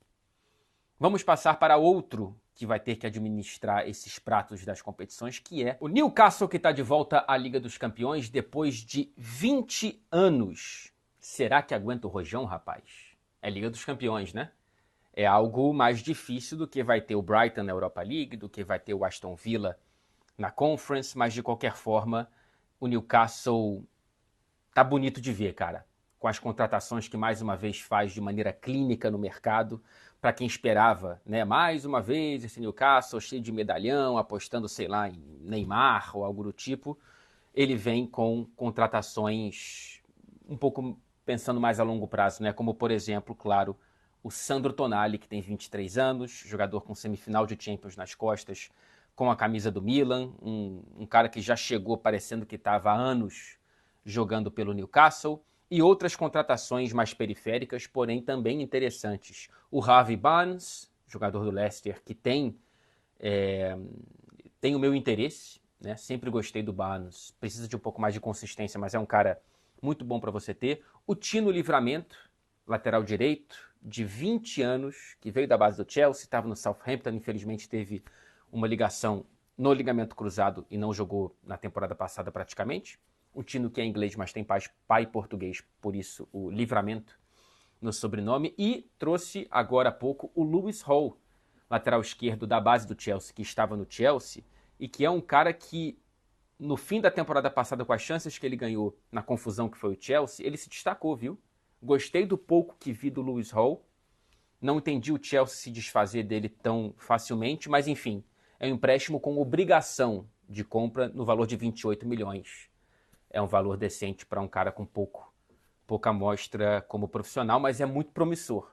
Vamos passar para outro que vai ter que administrar esses pratos das competições, que é o Newcastle, que está de volta à Liga dos Campeões depois de 20 anos. Será que aguenta o rojão, rapaz? É Liga dos Campeões, né? É algo mais difícil do que vai ter o Brighton na Europa League, do que vai ter o Aston Villa na Conference, mas de qualquer forma, o Newcastle tá bonito de ver, cara. Com as contratações que mais uma vez faz de maneira clínica no mercado, para quem esperava, né, mais uma vez esse Newcastle cheio de medalhão, apostando, sei lá, em Neymar ou algo do tipo, ele vem com contratações um pouco pensando mais a longo prazo, né, como por exemplo, claro, o Sandro Tonali, que tem 23 anos, jogador com semifinal de Champions nas costas, com a camisa do Milan, um cara que já chegou parecendo que estava há anos jogando pelo Newcastle, e outras contratações mais periféricas, porém também interessantes. O Harvey Barnes, jogador do Leicester, que tem o meu interesse, né? Sempre gostei do Barnes, precisa de um pouco mais de consistência, mas é um cara muito bom para você ter. O Tino Livramento, lateral direito, de 20 anos, que veio da base do Chelsea, estava no Southampton, infelizmente teve uma ligação no ligamento cruzado e não jogou na temporada passada praticamente. O Tino, que é inglês, mas tem pai português, por isso o Livramento no sobrenome. E trouxe agora há pouco o Lewis Hall, lateral esquerdo da base do Chelsea, que estava no Chelsea, e que é um cara que, no fim da temporada passada, com as chances que ele ganhou na confusão que foi o Chelsea, ele se destacou, viu? Gostei do pouco que vi do Lewis Hall. Não entendi o Chelsea se desfazer dele tão facilmente, mas enfim, é um empréstimo com obrigação de compra no valor de 28 milhões. É um valor decente para um cara com pouca amostra como profissional, mas é muito promissor.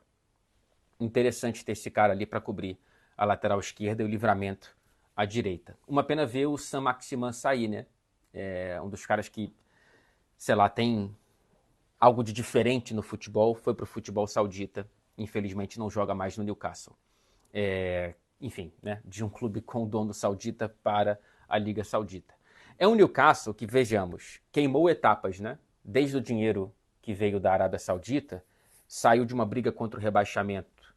Interessante ter esse cara ali para cobrir a lateral esquerda e o Livramento à direita. Uma pena ver o Saint-Maximin sair, né? É um dos caras que, sei lá, tem algo de diferente no futebol, foi para o futebol saudita, infelizmente não joga mais no Newcastle. Enfim, né? De um clube com dono saudita para a Liga Saudita. É um Newcastle que, vejamos, queimou etapas, né? Desde o dinheiro que veio da Arábia Saudita, saiu de uma briga contra o rebaixamento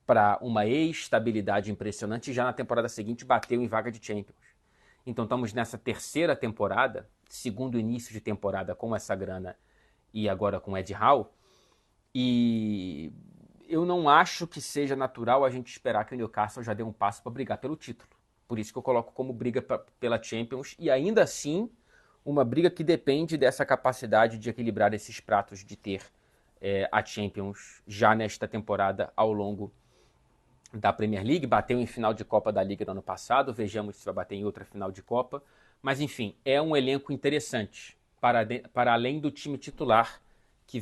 para uma estabilidade impressionante e já na temporada seguinte bateu em vaga de Champions. Então estamos nessa terceira temporada, segundo início de temporada com essa grana e agora com Ed Howe, e eu não acho que seja natural a gente esperar que o Newcastle já dê um passo para brigar pelo título. Por isso que eu coloco como briga pela Champions, e ainda assim, uma briga que depende dessa capacidade de equilibrar esses pratos, de ter a Champions já nesta temporada ao longo da Premier League. Bateu em final de Copa da Liga no ano passado, vejamos se vai bater em outra final de Copa. Mas enfim, é um elenco interessante, para além do time titular que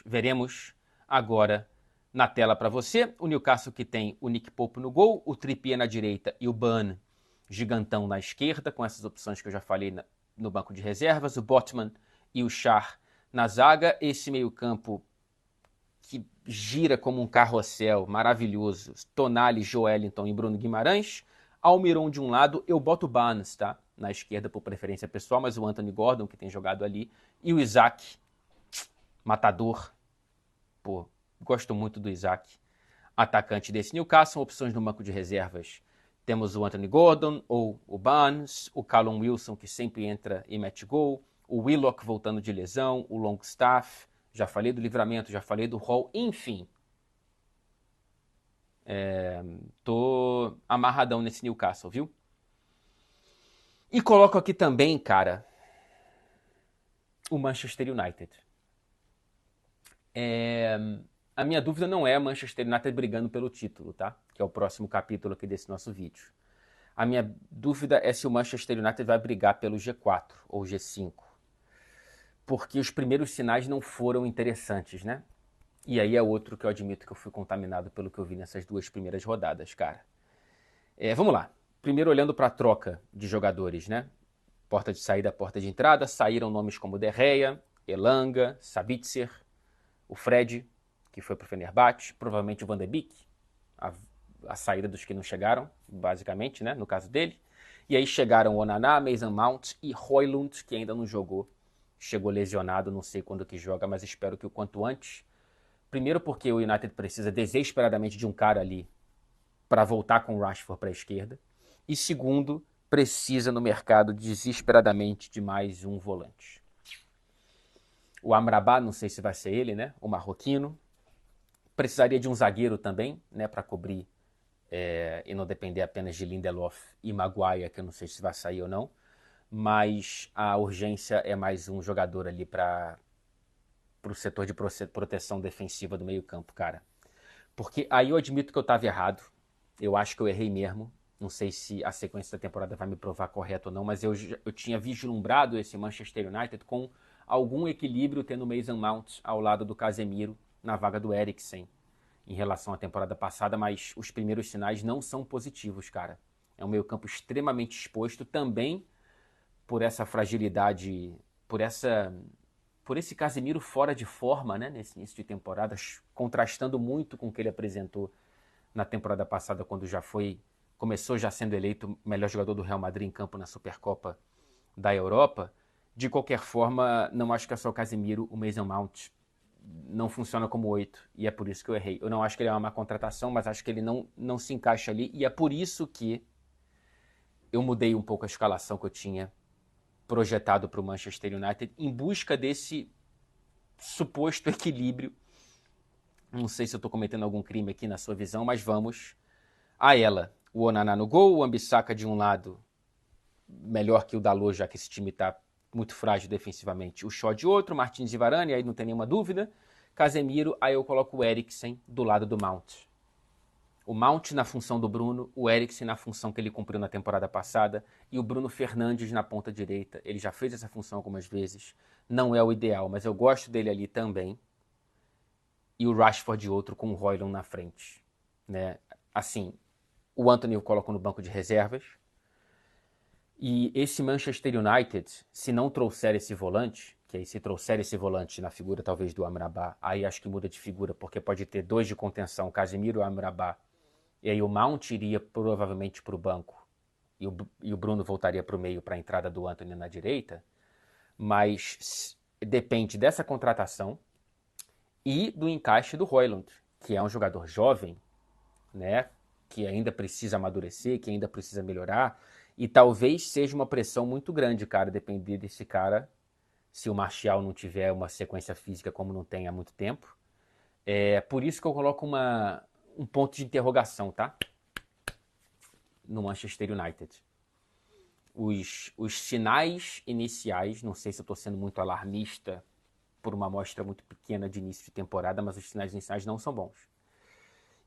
veremos agora na tela para você. O Newcastle, que tem o Nick Pope no gol, o Trippier na direita e o Burn gigantão na esquerda, com essas opções que eu já falei no banco de reservas, o Botman e o Schär na zaga. Esse meio-campo que gira como um carrossel maravilhoso, Tonali, Joelinton e Bruno Guimarães. Almiron de um lado, eu boto o Barnes, tá? Na esquerda por preferência pessoal, mas o Anthony Gordon, que tem jogado ali, e o Isaac, matador, pô, gosto muito do Isaac, atacante desse Newcastle. Opções no banco de reservas. Temos o Anthony Gordon, ou o Barnes, o Callum Wilson, que sempre entra e mete gol, o Willock voltando de lesão, o Longstaff, já falei do Livramento, já falei do Hall, enfim. Tô amarradão nesse Newcastle, viu? E coloco aqui também, cara, o Manchester United. A minha dúvida não é Manchester United brigando pelo título, tá? Que é o próximo capítulo aqui desse nosso vídeo. A minha dúvida é se o Manchester United vai brigar pelo G4 ou G5. Porque os primeiros sinais não foram interessantes, né? E aí é outro que eu admito que eu fui contaminado pelo que eu vi nessas 2 primeiras rodadas, cara. Vamos lá. Primeiro olhando para a troca de jogadores, né? Porta de saída, porta de entrada. Saíram nomes como De Gea, Elanga, Sabitzer, o Fred, que foi pro Fenerbahçe, provavelmente o Van de Beek, a saída dos que não chegaram, basicamente, né? No caso dele. E aí chegaram Onaná, Mason Mount e Højlund, que ainda não jogou. Chegou lesionado, não sei quando que joga, mas espero que o quanto antes. Primeiro porque o United precisa desesperadamente de um cara ali para voltar com o Rashford para a esquerda. E segundo, precisa no mercado desesperadamente de mais um volante. O Amrabat, não sei se vai ser ele, né? O marroquino. Precisaria de um zagueiro também, né? Para cobrir e não depender apenas de Lindelof e Maguire, que eu não sei se vai sair ou não. Mas a urgência é mais um jogador ali para o setor de proteção defensiva do meio campo, cara. Porque aí eu admito que eu estava errado. Eu acho que eu errei mesmo. Não sei se a sequência da temporada vai me provar correto ou não, mas eu tinha vislumbrado esse Manchester United com algum equilíbrio tendo o Mason Mount ao lado do Casemiro na vaga do Eriksen em relação à temporada passada, mas os primeiros sinais não são positivos, cara. É um meio campo extremamente exposto também por essa fragilidade, por esse Casemiro fora de forma, né, nesse início de temporada, contrastando muito com o que ele apresentou na temporada passada, quando começou já sendo eleito melhor jogador do Real Madrid em campo na Supercopa da Europa. De qualquer forma, não acho que é só o Casemiro, o Mason Mount não funciona como 8, e é por isso que eu errei. Eu não acho que ele é uma má contratação, mas acho que ele não se encaixa ali, e é por isso que eu mudei um pouco a escalação que eu tinha projetado para o Manchester United, em busca desse suposto equilíbrio. Não sei se eu estou cometendo algum crime aqui na sua visão, mas vamos a ela. O Onaná no gol, o Ambissaca de um lado, melhor que o Dalot, já que esse time está muito frágil defensivamente. O Shaw de outro, Martins e Varane, aí não tem nenhuma dúvida. Casemiro, aí eu coloco o Eriksen do lado do Mount. O Mount na função do Bruno, o Eriksen na função que ele cumpriu na temporada passada e o Bruno Fernandes na ponta direita. Ele já fez essa função algumas vezes. Não é o ideal, mas eu gosto dele ali também. E o Rashford de outro com o Højlund na frente. Né? Assim, o Antony eu coloco no banco de reservas. E esse Manchester United, se não trouxer esse volante, que aí se trouxer esse volante na figura talvez do Amrabat, aí acho que muda de figura, porque pode ter 2 de contenção, Casemiro e Amrabat. E aí o Mount iria provavelmente para o banco e o Bruno voltaria para o meio para a entrada do Antony na direita. Mas depende dessa contratação e do encaixe do Højlund, que é um jogador jovem, né, que ainda precisa amadurecer, que ainda precisa melhorar, e talvez seja uma pressão muito grande, cara, depender desse cara, se o Martial não tiver uma sequência física como não tem há muito tempo. Por isso que eu coloco um ponto de interrogação, tá? No Manchester United. Os sinais iniciais, não sei se eu estou sendo muito alarmista por uma amostra muito pequena de início de temporada, mas os sinais iniciais não são bons.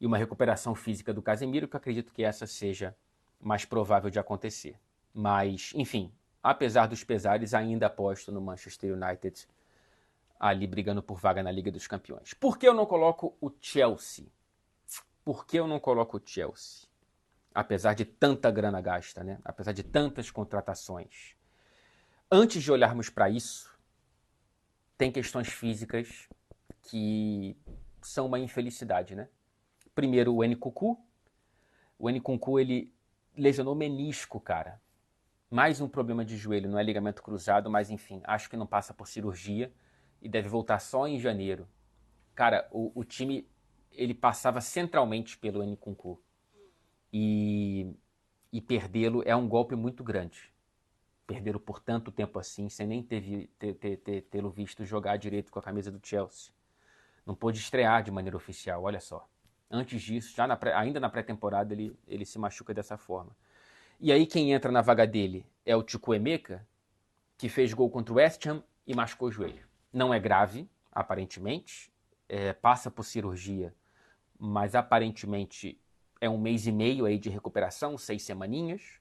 E uma recuperação física do Casemiro, que eu acredito que essa seja mais provável de acontecer. Mas, enfim, apesar dos pesares, ainda aposto no Manchester United ali brigando por vaga na Liga dos Campeões. Por que eu não coloco o Chelsea? Por que eu não coloco o Chelsea? Apesar de tanta grana gasta, né? Apesar de tantas contratações. Antes de olharmos para isso, tem questões físicas que são uma infelicidade, né? Primeiro, o Nkunku. O Nkunku, ele lesionou menisco, cara. Mais um problema de joelho, não é ligamento cruzado, mas enfim, acho que não passa por cirurgia e deve voltar só em janeiro. Cara, o time, ele passava centralmente pelo Nkunku. E perdê-lo é um golpe muito grande. Perdê-lo por tanto tempo assim, sem nem tê-lo visto jogar direito com a camisa do Chelsea. Não pôde estrear de maneira oficial, olha só. Antes disso, ainda na pré-temporada, ele se machuca dessa forma. E aí quem entra na vaga dele é o Chukwuemeka, que fez gol contra o West Ham e machucou o joelho. Não é grave, aparentemente. Passa por cirurgia, mas aparentemente é 1 mês e meio aí de recuperação, 6 semaninhas.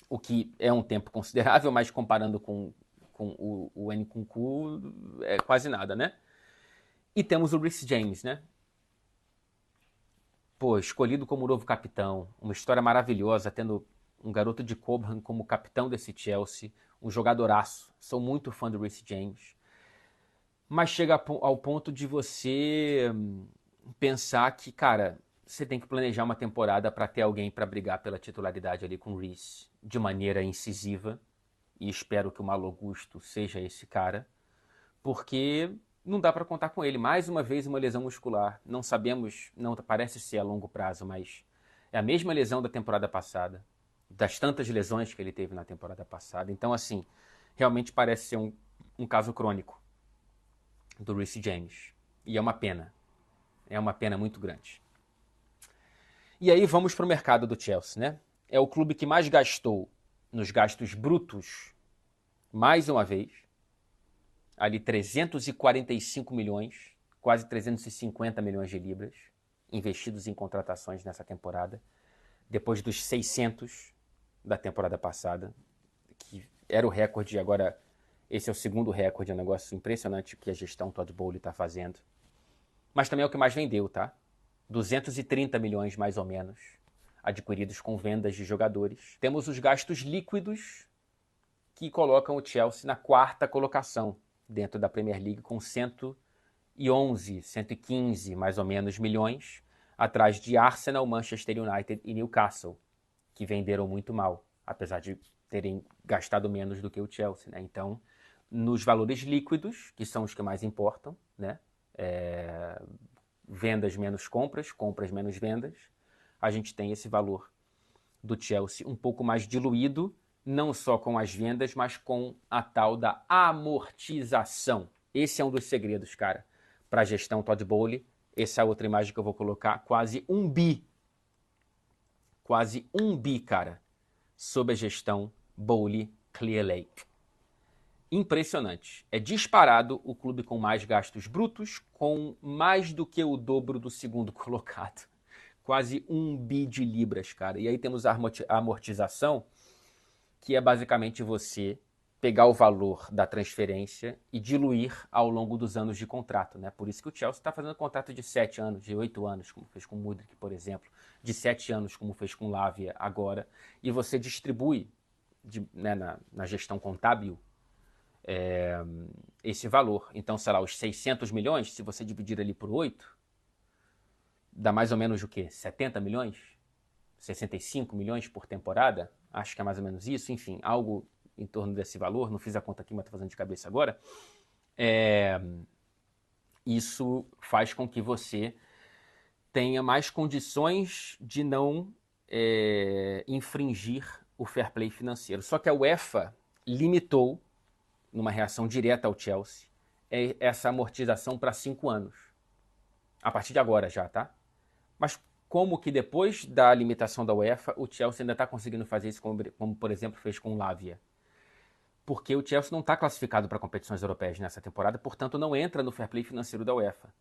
O que é um tempo considerável, mas comparando com o Nkunku, é quase nada, né? E temos o Reece James, né? Pô, escolhido como novo capitão, uma história maravilhosa, tendo um garoto de Cobham como capitão desse Chelsea, um jogadoraço. Sou muito fã do Reece James. Mas chega ao ponto de você pensar que, cara, você tem que planejar uma temporada para ter alguém para brigar pela titularidade ali com o Reece de maneira incisiva. E espero que o Malo Gusto seja esse cara, porque não dá para contar com ele. Mais uma vez, uma lesão muscular. Não sabemos, não parece ser a longo prazo, mas é a mesma lesão da temporada passada, das tantas lesões que ele teve na temporada passada. Então, assim, realmente parece ser um caso crônico do Reece James. E é uma pena. É uma pena muito grande. E aí vamos para o mercado do Chelsea, né? É o clube que mais gastou nos gastos brutos, mais uma vez, ali 345 milhões, quase 350 milhões de libras, investidos em contratações nessa temporada, depois dos 600 da temporada passada, que era o recorde, agora esse é o segundo recorde, é um negócio impressionante que a gestão Todd Boehly está fazendo. Mas também é o que mais vendeu, tá? 230 milhões mais ou menos, adquiridos com vendas de jogadores. Temos os gastos líquidos, que colocam o Chelsea na quarta colocação dentro da Premier League, com 111, 115 mais ou menos milhões, atrás de Arsenal, Manchester United e Newcastle, que venderam muito mal, apesar de terem gastado menos do que o Chelsea, né? Então, nos valores líquidos, que são os que mais importam, né? Vendas menos compras, compras menos vendas, a gente tem esse valor do Chelsea um pouco mais diluído, não só com as vendas, mas com a tal da amortização. Esse é um dos segredos, cara, para a gestão Todd Boehly. Essa é a outra imagem que eu vou colocar, quase 1 bi. Quase 1 bi, cara, sob a gestão Boehly-Clear Lake. Impressionante. É disparado o clube com mais gastos brutos, com mais do que o dobro do segundo colocado. Quase 1 bi de libras, cara. E aí temos a amortização, que é basicamente você pegar o valor da transferência e diluir ao longo dos anos de contrato, né? Por isso que o Chelsea está fazendo contrato de 7 anos, de 8 anos, como fez com o Mudryk, por exemplo, de 7 anos, como fez com o Lavia agora, e você distribui né, na gestão contábil esse valor. Então, sei lá, os 600 milhões, se você dividir ali por 8, dá mais ou menos o quê? 70 milhões? 65 milhões por temporada? Acho que é mais ou menos isso. Enfim, algo em torno desse valor. Não fiz a conta aqui, mas estou fazendo de cabeça agora. Isso faz com que você tenha mais condições de não infringir o fair play financeiro. Só que a UEFA limitou, numa reação direta ao Chelsea, essa amortização para 5 anos. A partir de agora já, tá? Mas como que depois da limitação da UEFA, o Chelsea ainda está conseguindo fazer isso, como por exemplo fez com o Lavia? Porque o Chelsea não está classificado para competições europeias nessa temporada, portanto não entra no fair play financeiro da UEFA.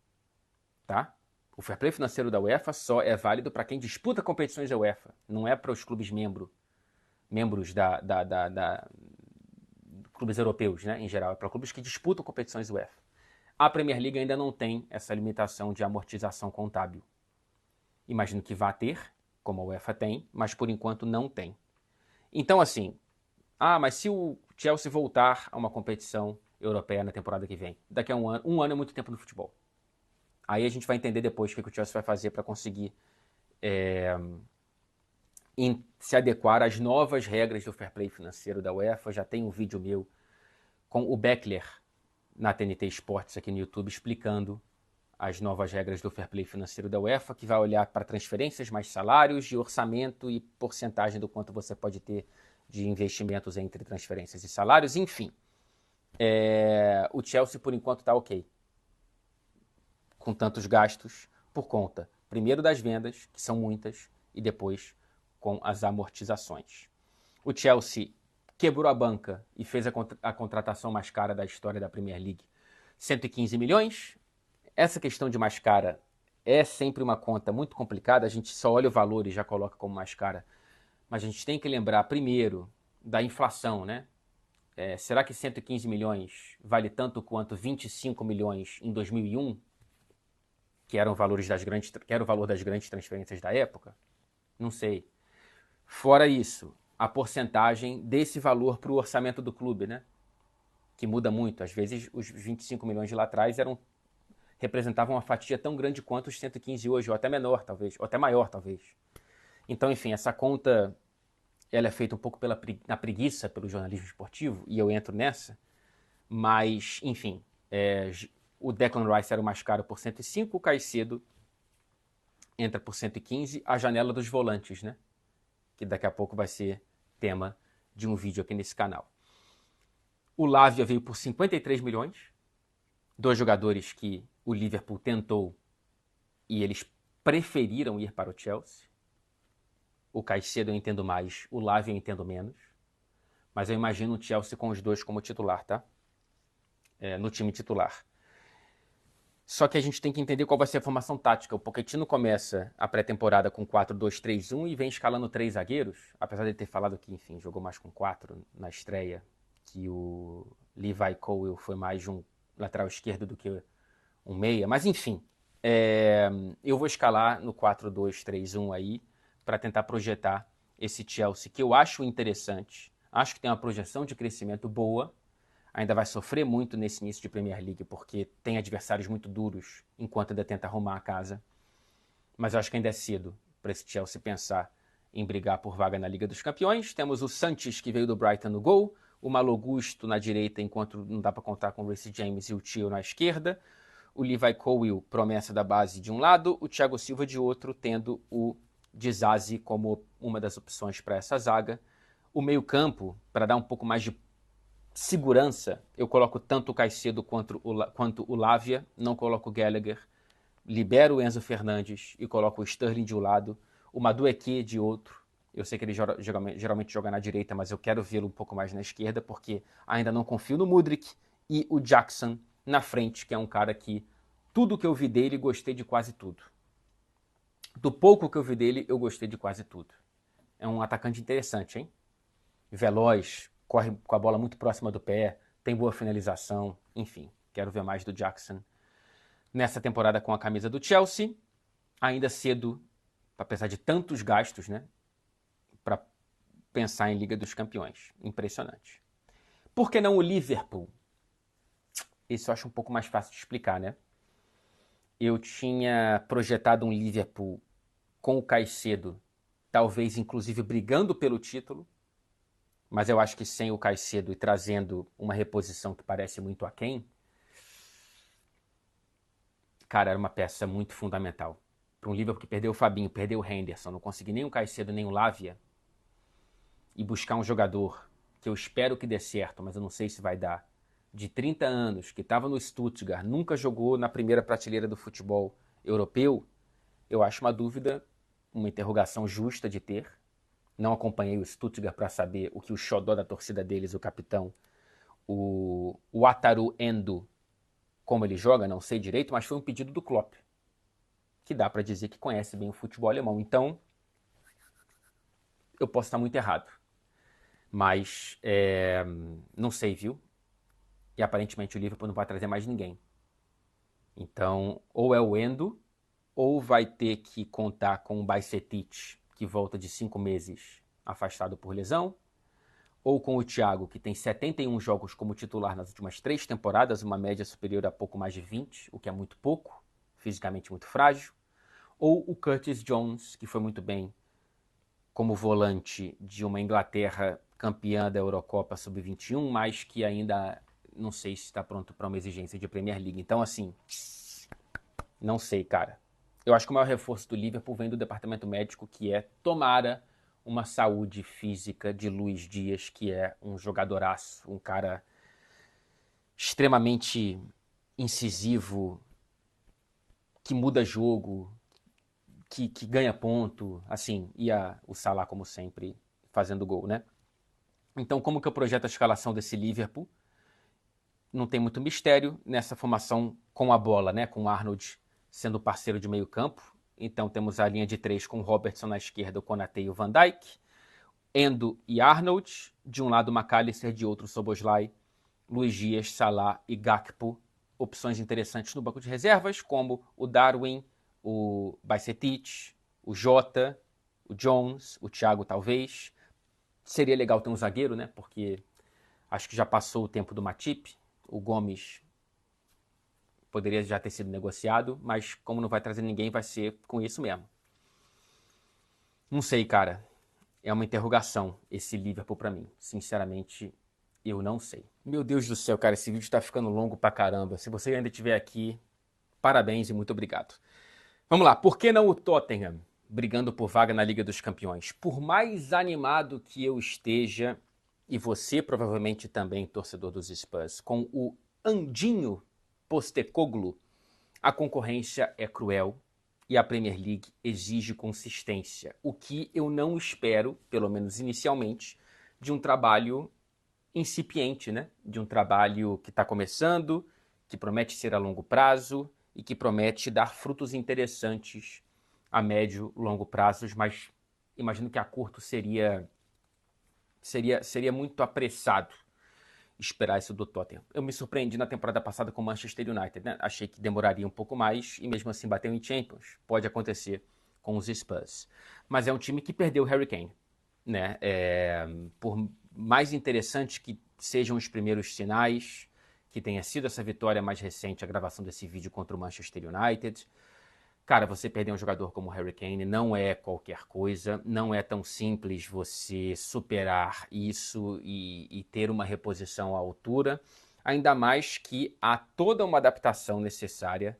Tá? O fair play financeiro da UEFA só é válido para quem disputa competições da UEFA, não é para os clubes membros clubes europeus, né, em geral, é para clubes que disputam competições da UEFA. A Premier League ainda não tem essa limitação de amortização contábil. Imagino que vá ter, como a UEFA tem, mas por enquanto não tem. Então, assim, mas se o Chelsea voltar a uma competição europeia na temporada que vem, daqui a um ano é muito tempo no futebol. Aí a gente vai entender depois o que o Chelsea vai fazer para conseguir se adequar às novas regras do fair play financeiro da UEFA. Já tem um vídeo meu com o Beckler na TNT Esportes aqui no YouTube explicando as novas regras do Fair Play financeiro da UEFA, que vai olhar para transferências, mais salários, de orçamento e porcentagem do quanto você pode ter de investimentos entre transferências e salários, enfim. O Chelsea, por enquanto, está ok, com tantos gastos por conta, primeiro das vendas, que são muitas, e depois com as amortizações. O Chelsea quebrou a banca e fez a contratação mais cara da história da Premier League, 115 milhões. Essa questão de mais cara é sempre uma conta muito complicada, a gente só olha o valor e já coloca como mais cara, mas a gente tem que lembrar primeiro da inflação, né? Será que 115 milhões vale tanto quanto 25 milhões em 2001, que era o valor das grandes transferências da época? Não sei. Fora isso, a porcentagem desse valor para o orçamento do clube, né? Que muda muito. Às vezes, os 25 milhões de lá atrás representavam uma fatia tão grande quanto os 115 hoje, ou até menor, talvez, ou até maior, talvez. Então, enfim, essa conta ela é feita um pouco na preguiça pelo jornalismo esportivo, e eu entro nessa, mas, enfim, o Declan Rice era o mais caro por 105, o Caicedo entra por 115, a janela dos volantes, né? Que daqui a pouco vai ser tema de um vídeo aqui nesse canal. O Lavia veio por 53 milhões, dois jogadores que o Liverpool tentou e eles preferiram ir para o Chelsea. O Caicedo eu entendo mais, o Lavia eu entendo menos, mas eu imagino o Chelsea com os dois como titular, tá? No time titular. Só que a gente tem que entender qual vai ser a formação tática. O Pochettino começa a pré-temporada com 4-2-3-1 e vem escalando 3 zagueiros, apesar de ter falado que, enfim, jogou mais com 4 na estreia, que o Levi Colwill foi mais um lateral esquerdo do que um meia. Mas, enfim, eu vou escalar no 4-2-3-1 aí para tentar projetar esse Chelsea, que eu acho interessante. Acho que tem uma projeção de crescimento boa. Ainda vai sofrer muito nesse início de Premier League, porque tem adversários muito duros, enquanto ainda tenta arrumar a casa. Mas eu acho que ainda é cedo para esse Chelsea pensar em brigar por vaga na Liga dos Campeões. Temos o Sanches, que veio do Brighton, no gol. O Malo Gusto na direita, enquanto não dá para contar com o Reece James e o Tio na esquerda. O Levi Colwill, promessa da base, de um lado. O Thiago Silva de outro, tendo o Disasi como uma das opções para essa zaga. O meio-campo, para dar um pouco mais de segurança, eu coloco tanto o Caicedo quanto o Lavia, não coloco o Gallagher, libero o Enzo Fernandes e coloco o Sterling de um lado, o Madueke de outro. Eu sei que ele geralmente joga na direita, mas eu quero vê-lo um pouco mais na esquerda, porque ainda não confio no Mudryk, e o Jackson na frente, que é um cara que tudo que eu vi dele, gostei de quase tudo. Do pouco que eu vi dele, eu gostei de quase tudo. É um atacante interessante, hein? Veloz, corre com a bola muito próxima do pé, tem boa finalização, enfim, quero ver mais do Jackson nessa temporada com a camisa do Chelsea. Ainda cedo, apesar de tantos gastos, né, para pensar em Liga dos Campeões. Impressionante. Por que não o Liverpool? Isso eu acho um pouco mais fácil de explicar, né? Eu tinha projetado um Liverpool com o Caicedo, talvez inclusive brigando pelo título, mas eu acho que sem o Caicedo e trazendo uma reposição que parece muito aquém, cara, era uma peça muito fundamental. Para um Liverpool que perdeu o Fabinho, perdeu o Henderson, não conseguiu nem o Caicedo nem o Lavia, e buscar um jogador que eu espero que dê certo, mas eu não sei se vai dar, de 30 anos, que estava no Stuttgart, nunca jogou na primeira prateleira do futebol europeu, eu acho uma dúvida, uma interrogação justa de ter. Não acompanhei o Stuttgart para saber o que o xodó da torcida deles, o capitão, o Wataru Endo, como ele joga, não sei direito, mas foi um pedido do Klopp, que dá para dizer que conhece bem o futebol alemão. Então, eu posso estar muito errado, mas não sei, viu? E aparentemente o Liverpool não vai trazer mais ninguém. Então, ou é o Endo, ou vai ter que contar com o Bajcetic, que volta de 5 meses afastado por lesão, ou com o Thiago, que tem 71 jogos como titular nas últimas 3 temporadas, uma média superior a pouco mais de 20, o que é muito pouco, fisicamente muito frágil, ou o Curtis Jones, que foi muito bem como volante de uma Inglaterra campeã da Eurocopa Sub-21, mas que ainda não sei se está pronto para uma exigência de Premier League. Então, assim, Não sei, cara. Eu acho que o maior reforço do Liverpool vem do departamento médico, que é, tomara, uma saúde física de Luís Dias, que é um jogadoraço, um cara extremamente incisivo, que muda jogo, que ganha ponto, assim, e o Salah, como sempre, fazendo gol, né? Então, como que eu projeto a escalação desse Liverpool? Não tem muito mistério nessa formação com a bola, né? Com o Arnold sendo parceiro de meio campo. Então temos a linha de 3 com o Robertson na esquerda, o Konaté e o Van Dijk. Endo e Arnold. De um lado, McAllister, de outro, Szoboszlai. Luís Dias, Salah e Gakpo. Opções interessantes no banco de reservas, como o Darwin, o Bajcetic, o Jota, o Jones, o Thiago talvez. Seria legal ter um zagueiro, né? Porque acho que já passou o tempo do Matip. O Gomes poderia já ter sido negociado, mas como não vai trazer ninguém, vai ser com isso mesmo. Não sei, cara. É uma interrogação esse Liverpool pra mim. Sinceramente, eu não sei. Meu Deus do céu, cara, esse vídeo tá ficando longo pra caramba. Se você ainda estiver aqui, parabéns e muito obrigado. Vamos lá, por que não o Tottenham brigando por vaga na Liga dos Campeões? Por mais animado que eu esteja, e você provavelmente também, torcedor dos Spurs, com o Andinho Postecoglou, a concorrência é cruel e a Premier League exige consistência, o que eu não espero, pelo menos inicialmente, de um trabalho incipiente, né? De um trabalho que está começando, que promete ser a longo prazo e que promete dar frutos interessantes a médio e longo prazos, mas imagino que a curto seria muito apressado esperar isso do Tottenham. Eu me surpreendi na temporada passada com o Manchester United, né? Achei que demoraria um pouco mais e mesmo assim bateu em Champions. Pode acontecer com os Spurs. Mas é um time que perdeu o Harry Kane, né? Por mais interessante que sejam os primeiros sinais, que tenha sido essa vitória mais recente, a gravação desse vídeo contra o Manchester United, cara, você perder um jogador como o Harry Kane não é qualquer coisa, não é tão simples você superar isso e ter uma reposição à altura, ainda mais que há toda uma adaptação necessária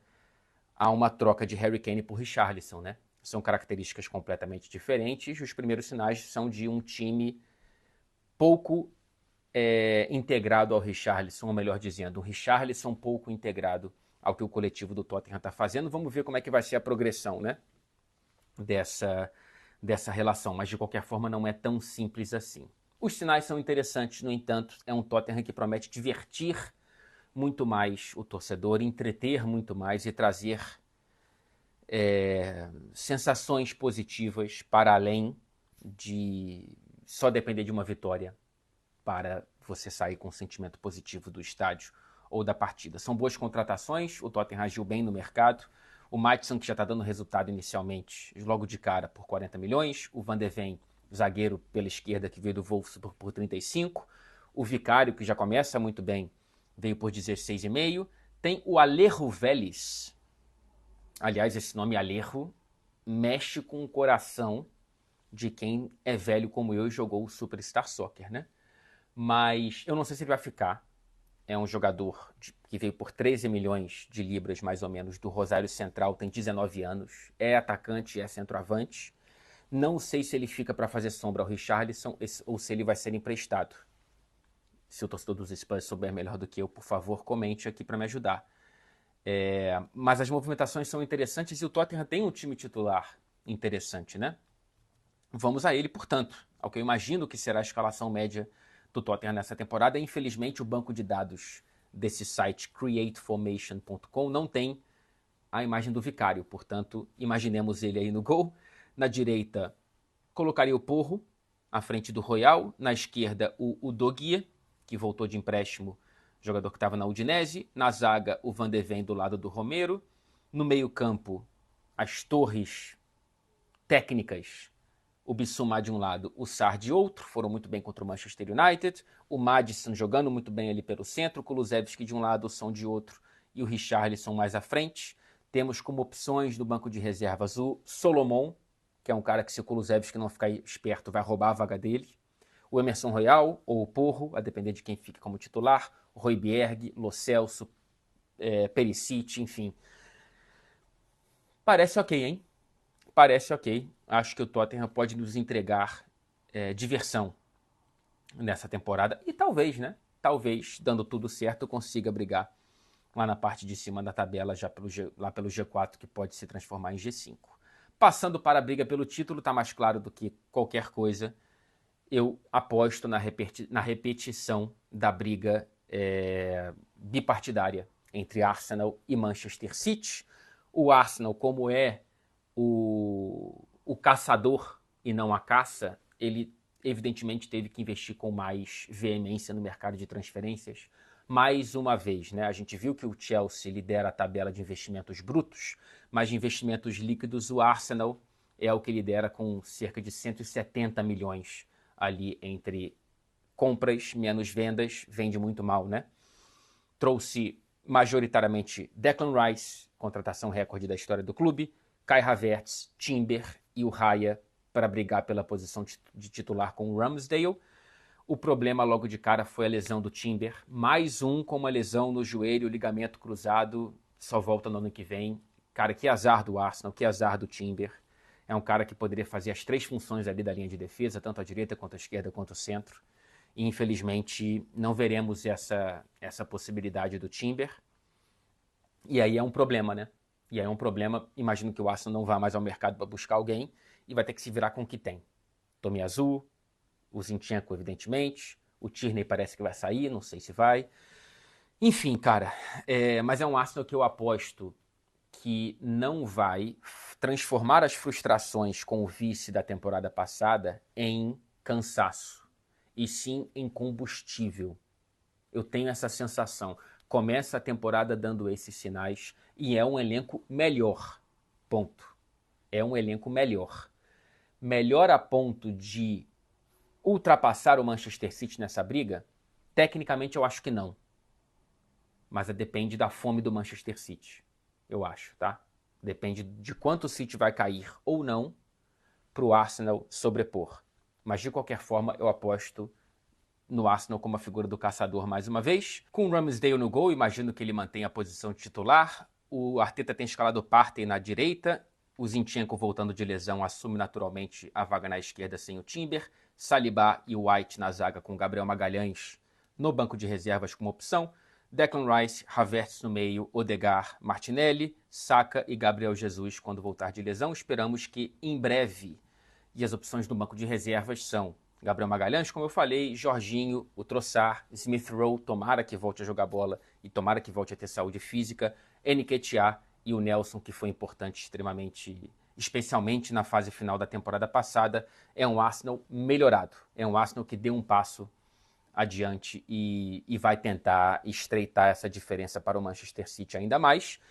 a uma troca de Harry Kane por Richarlison, né? São características completamente diferentes. Os primeiros sinais são de um time pouco integrado ao Richarlison, ou melhor dizendo, um Richarlison pouco integrado ao que o coletivo do Tottenham está fazendo. Vamos ver como é que vai ser a progressão, né, dessa relação, mas de qualquer forma não é tão simples assim. Os sinais são interessantes, no entanto, é um Tottenham que promete divertir muito mais o torcedor, entreter muito mais e trazer sensações positivas para além de só depender de uma vitória para você sair com um sentimento positivo do estádio ou da partida. São boas contratações, o Tottenham agiu bem no mercado, o Maatsen, que já está dando resultado inicialmente, logo de cara, por 40 milhões, o Van de Ven, zagueiro pela esquerda, que veio do Wolfsburg por 35, o Vicário, que já começa muito bem, veio por 16,5, tem o Alejo Vélez. Aliás, esse nome Alejo mexe com o coração de quem é velho como eu e jogou o Superstar Soccer, né? Mas eu não sei se ele vai ficar. É um jogador que veio por 13 milhões de libras, mais ou menos, do Rosário Central, tem 19 anos, é atacante, é centroavante. Não sei se ele fica para fazer sombra ao Richarlison ou se ele vai ser emprestado. Se o torcedor dos Spurs souber melhor do que eu, por favor, comente aqui para me ajudar. Mas as movimentações são interessantes e o Tottenham tem um time titular interessante, né? Vamos a ele, portanto, ao que eu imagino que será a escalação média do Tottenham nessa temporada. Infelizmente, o banco de dados desse site createformation.com não tem a imagem do Vicário, portanto, imaginemos ele aí no gol. Na direita, colocaria o Porro, à frente do Royal. Na esquerda, o Udogie, que voltou de empréstimo, jogador que estava na Udinese. Na zaga, o Van de Ven do lado do Romero. No meio-campo, as torres técnicas, o Bissouma de um lado, o Sarr de outro, foram muito bem contra o Manchester United, o Maddison jogando muito bem ali pelo centro, o Kulusevski de um lado, o Son de outro e o Richarlison mais à frente. Temos como opções do banco de reservas o Solomon, que é um cara que se o Kulusevski não ficar esperto vai roubar a vaga dele, o Emerson Royal ou o Porro, a depender de quem fique como titular, o Højbjerg, Lo Celso, Perisic, enfim. Parece ok, hein? Parece ok. Acho que o Tottenham pode nos entregar diversão nessa temporada. E talvez, né? Talvez, dando tudo certo, consiga brigar lá na parte de cima da tabela, já lá pelo G4, que pode se transformar em G5. Passando para a briga pelo título, está mais claro do que qualquer coisa. Eu aposto na repetição da briga bipartidária entre Arsenal e Manchester City. O Arsenal, como é o caçador e não a caça, ele evidentemente teve que investir com mais veemência no mercado de transferências. Mais uma vez, né? A gente viu que o Chelsea lidera a tabela de investimentos brutos, mas de investimentos líquidos o Arsenal é o que lidera com cerca de 170 milhões ali entre compras menos vendas, vende muito mal, né? Trouxe majoritariamente Declan Rice, contratação recorde da história do clube, Kai Havertz, Timber e o Raya para brigar pela posição de titular com o Ramsdale. O problema logo de cara foi a lesão do Timber, mais um com uma lesão no joelho, ligamento cruzado, só volta no ano que vem. Cara, que azar do Arsenal, que azar do Timber. É um cara que poderia fazer as três funções ali da linha de defesa, tanto a direita quanto a esquerda quanto o centro. E infelizmente não veremos essa possibilidade do Timber. E aí é um problema, né? E aí é um problema, imagino que o Arsenal não vá mais ao mercado para buscar alguém e vai ter que se virar com o que tem. Tomiyasu, o Zinchenko, evidentemente, o Tierney parece que vai sair, não sei se vai. Enfim, cara, mas é um Arsenal que eu aposto que não vai transformar as frustrações com o vice da temporada passada em cansaço, e sim em combustível. Eu tenho essa sensação. Começa a temporada dando esses sinais e é um elenco melhor. Ponto. É um elenco melhor. Melhor a ponto de ultrapassar o Manchester City nessa briga? Tecnicamente eu acho que não. Mas depende da fome do Manchester City. Eu acho, tá? Depende de quanto o City vai cair ou não para o Arsenal sobrepor. Mas de qualquer forma eu aposto no Arsenal como a figura do caçador mais uma vez. Com o Ramsdale no gol, imagino que ele mantenha a posição de titular. O Arteta tem escalado Partey na direita. O Zinchenko, voltando de lesão, assume naturalmente a vaga na esquerda sem o Timber. Saliba e White na zaga com Gabriel Magalhães no banco de reservas como opção. Declan Rice, Havertz no meio, Odegaard, Martinelli, Saka e Gabriel Jesus quando voltar de lesão. Esperamos que em breve. E as opções do banco de reservas são Gabriel Magalhães, como eu falei, Jorginho, o Trossard, Smith Rowe, tomara que volte a jogar bola e tomara que volte a ter saúde física, Nketiah e o Nelson, que foi importante extremamente, especialmente na fase final da temporada passada. É um Arsenal melhorado, é um Arsenal que deu um passo adiante e vai tentar estreitar essa diferença para o Manchester City ainda mais.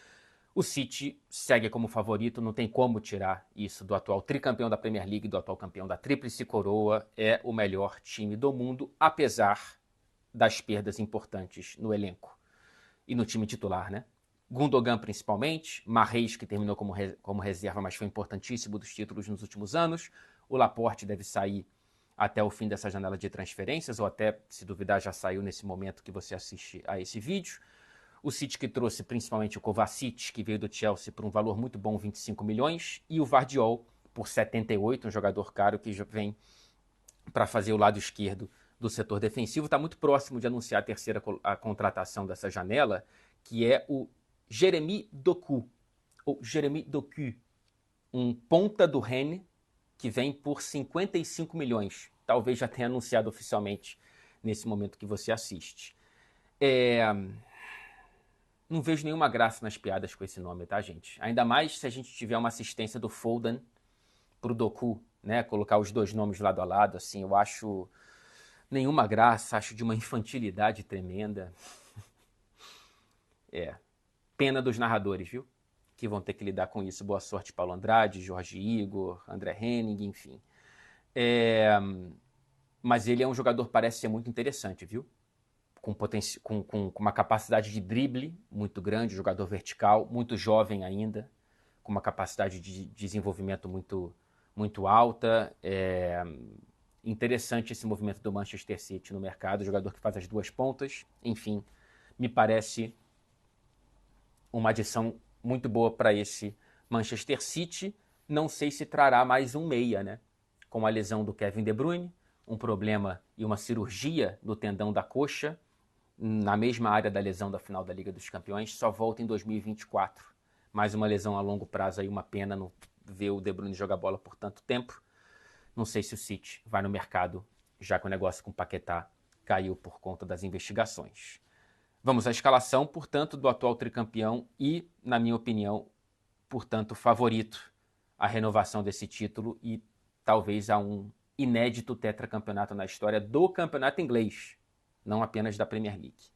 O City segue como favorito, não tem como tirar isso do atual tricampeão da Premier League, do atual campeão da Tríplice Coroa. É o melhor time do mundo, apesar das perdas importantes no elenco e no time titular, né? Gundogan principalmente, Mahrez, que terminou como reserva, mas foi importantíssimo dos títulos nos últimos anos. O Laporte deve sair até o fim dessa janela de transferências, ou até, se duvidar, já saiu nesse momento que você assiste a esse vídeo. O City que trouxe principalmente o Kovacic, que veio do Chelsea por um valor muito bom, 25 milhões, e o Vardiol por 78, um jogador caro que vem para fazer o lado esquerdo do setor defensivo. Está muito próximo de anunciar a terceira contratação dessa janela, que é o Jeremy Doku, ou Jeremy Doku, um ponta do Rennes que vem por 55 milhões. Talvez já tenha anunciado oficialmente nesse momento que você assiste. Não vejo nenhuma graça nas piadas com esse nome, tá, gente? Ainda mais se a gente tiver uma assistência do Foden pro Doku, né? Colocar os dois nomes lado a lado, assim, eu acho nenhuma graça, acho de uma infantilidade tremenda. Pena dos narradores, viu? Que vão ter que lidar com isso. Boa sorte, Paulo Andrade, Jorge Igor, André Henning, enfim. Mas ele é um jogador que parece ser muito interessante, viu? Com uma capacidade de drible muito grande, jogador vertical, muito jovem ainda, com uma capacidade de desenvolvimento muito alta. Interessante esse movimento do Manchester City no mercado, jogador que faz as duas pontas. Enfim, me parece uma adição muito boa para esse Manchester City, não sei se trará mais um meia, né? Com a lesão do Kevin De Bruyne, um problema e uma cirurgia no tendão da coxa, na mesma área da lesão da final da Liga dos Campeões, só volta em 2024. Mais uma lesão a longo prazo aí, uma pena não ver o De Bruyne jogar bola por tanto tempo. Não sei se o City vai no mercado, já que o negócio com o Paquetá caiu por conta das investigações. Vamos à escalação, portanto, do atual tricampeão e, na minha opinião, portanto, favorito à renovação desse título e talvez a um inédito tetracampeonato na história do campeonato inglês, não apenas da Premier League.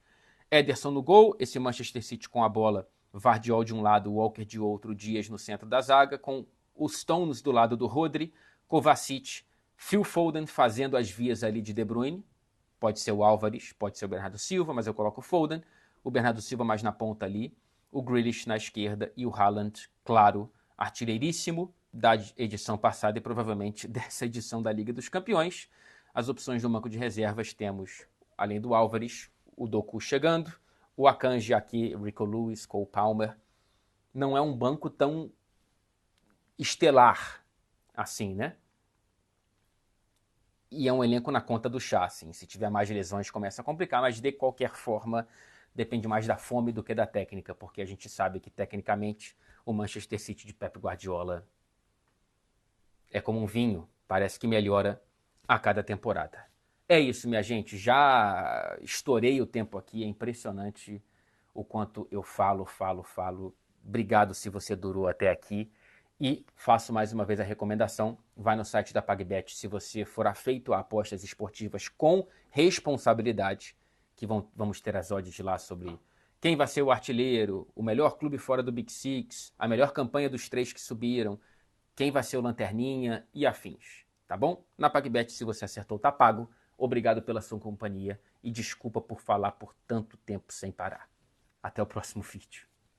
Ederson no gol, esse Manchester City com a bola, Vardiol de um lado, Walker de outro, Dias no centro da zaga, com os Stones do lado do Rodri, Kovacic, Phil Foden fazendo as vias ali de De Bruyne, pode ser o Álvares, pode ser o Bernardo Silva, mas eu coloco o Foden, o Bernardo Silva mais na ponta ali, o Grealish na esquerda e o Haaland, claro, artilheiríssimo da edição passada e provavelmente dessa edição da Liga dos Campeões. As opções do banco de reservas temos, além do Álvares, o Doku chegando, o Akanji aqui, Rico Lewis, Cole Palmer. Não é um banco tão estelar assim, né? E é um elenco na conta do chá, assim. Se tiver mais lesões começa a complicar, mas de qualquer forma depende mais da fome do que da técnica, porque a gente sabe que tecnicamente o Manchester City de Pep Guardiola é como um vinho, parece que melhora a cada temporada. É isso, minha gente, já estourei o tempo aqui, é impressionante o quanto eu falo. Obrigado se você durou até aqui. E faço mais uma vez a recomendação, vai no site da PagBet se você for afeito a apostas esportivas com responsabilidade, que vamos ter as odds lá sobre quem vai ser o artilheiro, o melhor clube fora do Big Six, a melhor campanha dos 3 que subiram, quem vai ser o lanterninha e afins, tá bom? Na PagBet, se você acertou, tá pago. Obrigado pela sua companhia e desculpa por falar por tanto tempo sem parar. Até o próximo vídeo.